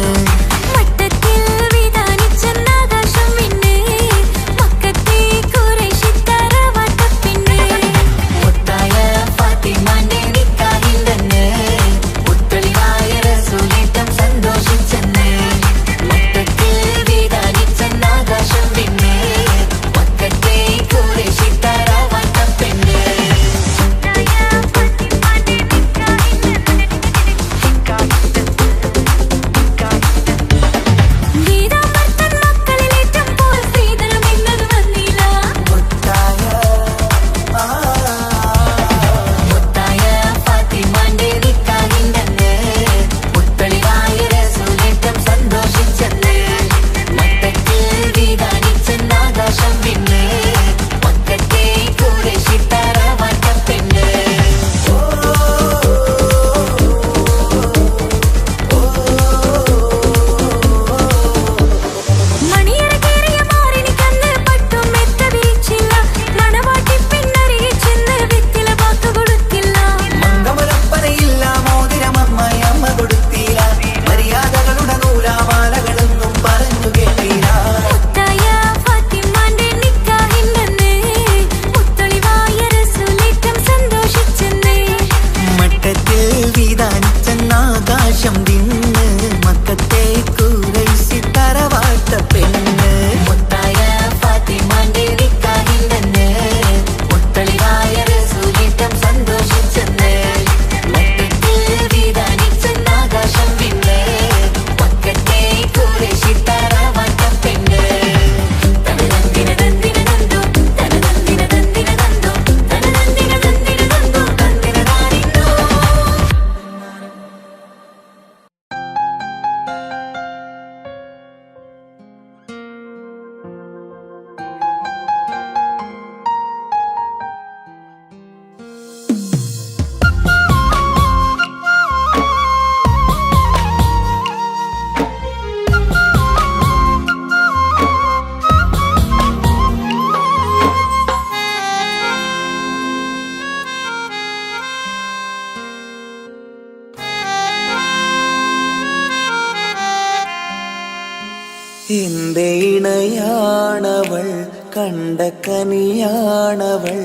എന്റെ ഇണയാണവൾ കണ്ട കനിയാണവൾ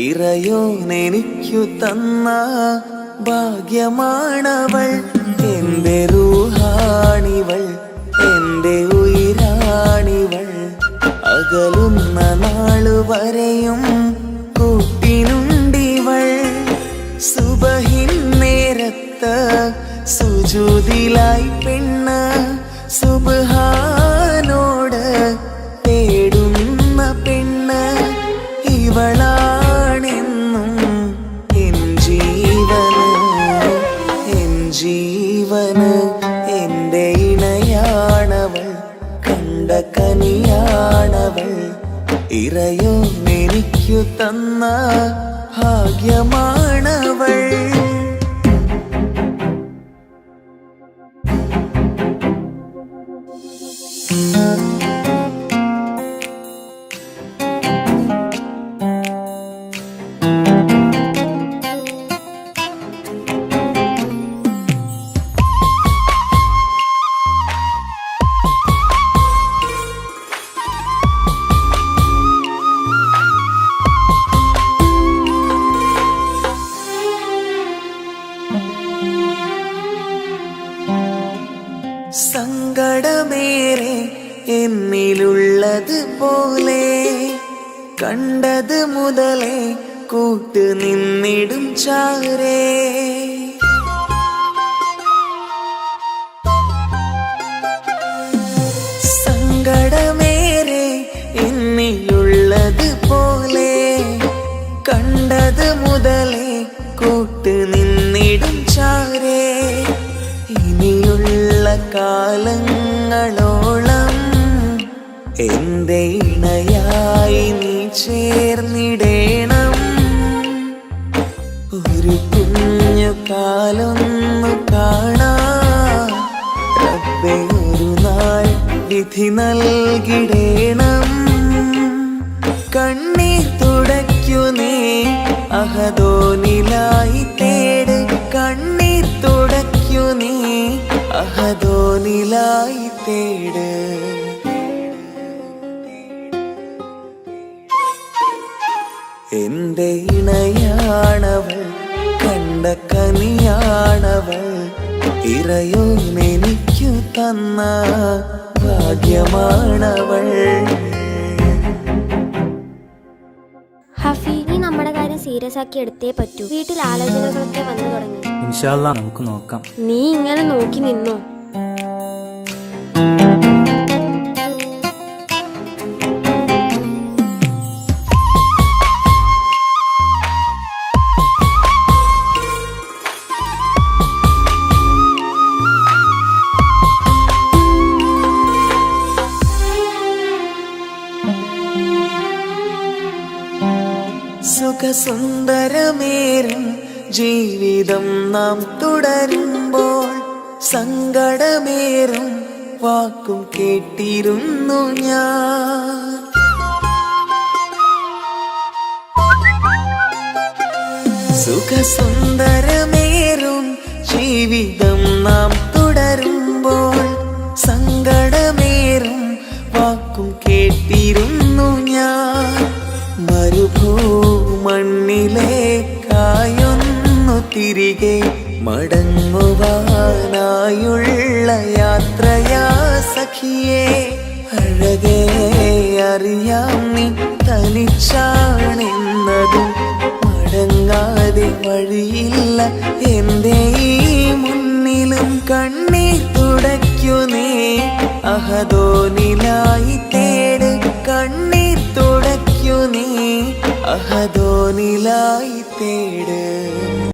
ഇറയോനെനിക്കു തന്ന ഭാഗ്യമാണവൾ എന്റെ റൂഹാണിവൾ എന്റെ ഉയിരാണിവൾ അകലുന്ന നാളുവരെയും കൂട്ടിനുണ്ടിവൾ സുബഹിൻ നേരത്ത് സുജൂദിലായി പെണ്ണ് സുബ്ഹാനോട് തേടുന്ന പെണ്ണ് ഇവളാണെന്നും എൻ ജീവന് എന്റെ ഇണയാണവൾ കണ്ട കനിയാണവൾ ഇറയോനെനിക്കു തന്ന ഭാഗ്യമാണവൾ സങ്കടമേറെ എന്നിലുള്ളത് പോലെ കണ്ടത് മുതലേ കൂട്ട് നിന്നിടും ചാരേ സങ്കടമേറെ എന്നിലുള്ളത് പോലെ കണ്ടത് മുതലേ കൂട്ട് നിന്നിടും ചാരേ ഇനിയുള്ള കാലങ്ങളോളം എന്റെ ഇണയായി നീ ചേർന്നിടേണം ഒരു കുഞ്ഞു കാലൊന്നു കാണാൻ റബ്ബേ ഒരു നാൾ വിധി നൽകിടേണം കണ്ണീർ തുടയ്ക്കു നീ അഹദോനിലായി തേട് കണ്ണീർ തുടയ്ക്കു നിലായി തേട്. എന്റെ ഇണയാണവൾ, കണ്ട കനിയാണവൾ, ഇറയോനെനിക്കു തന്ന ഭാഗ്യമാണവൾ. ഹഫി, നീ നമ്മുടെ കാര്യം സീരിയസ് ആക്കി എടുത്തേ പറ്റൂ. വീട്ടിൽ ആലോചനകളൊക്കെ വന്നു തുടങ്ങി. ഇൻഷാ അല്ലാ നമുക്ക് നോക്കാം. നീ ഇങ്ങനെ നോക്കി നിന്നോ? സുഖസുന്ദരമേറും ജീവിതം നാം തുടരുമ്പോൾ സങ്കടമേറും വാക്കും കേട്ടിരുന്നു ഞാൻ. സുഖസുന്ദരമേറും ജീവിതം നാം തുടരുമ്പോൾ സങ്കടമേറും വാക്കും കേട്ടിരുന്നു ഞാൻ. മരുഭൂമണ്ണിലേക്കായൊന്നു തിരികെ മടങ്ങുവാനായുള്ള യാത്രയാ സഖിയേ. അഴകേ അറിയാം നീ തനിച്ചാണെന്നതും മടങ്ങാതെ വഴിയില്ല എന്റെ ഈ മുന്നിലും. കണ്ണീർ തുടയ്ക്കു നീ അഹദോനിലായി തേട്. കണ്ണീർ തുടയ്ക്കു നീ അഹദോനിലായി തേട്.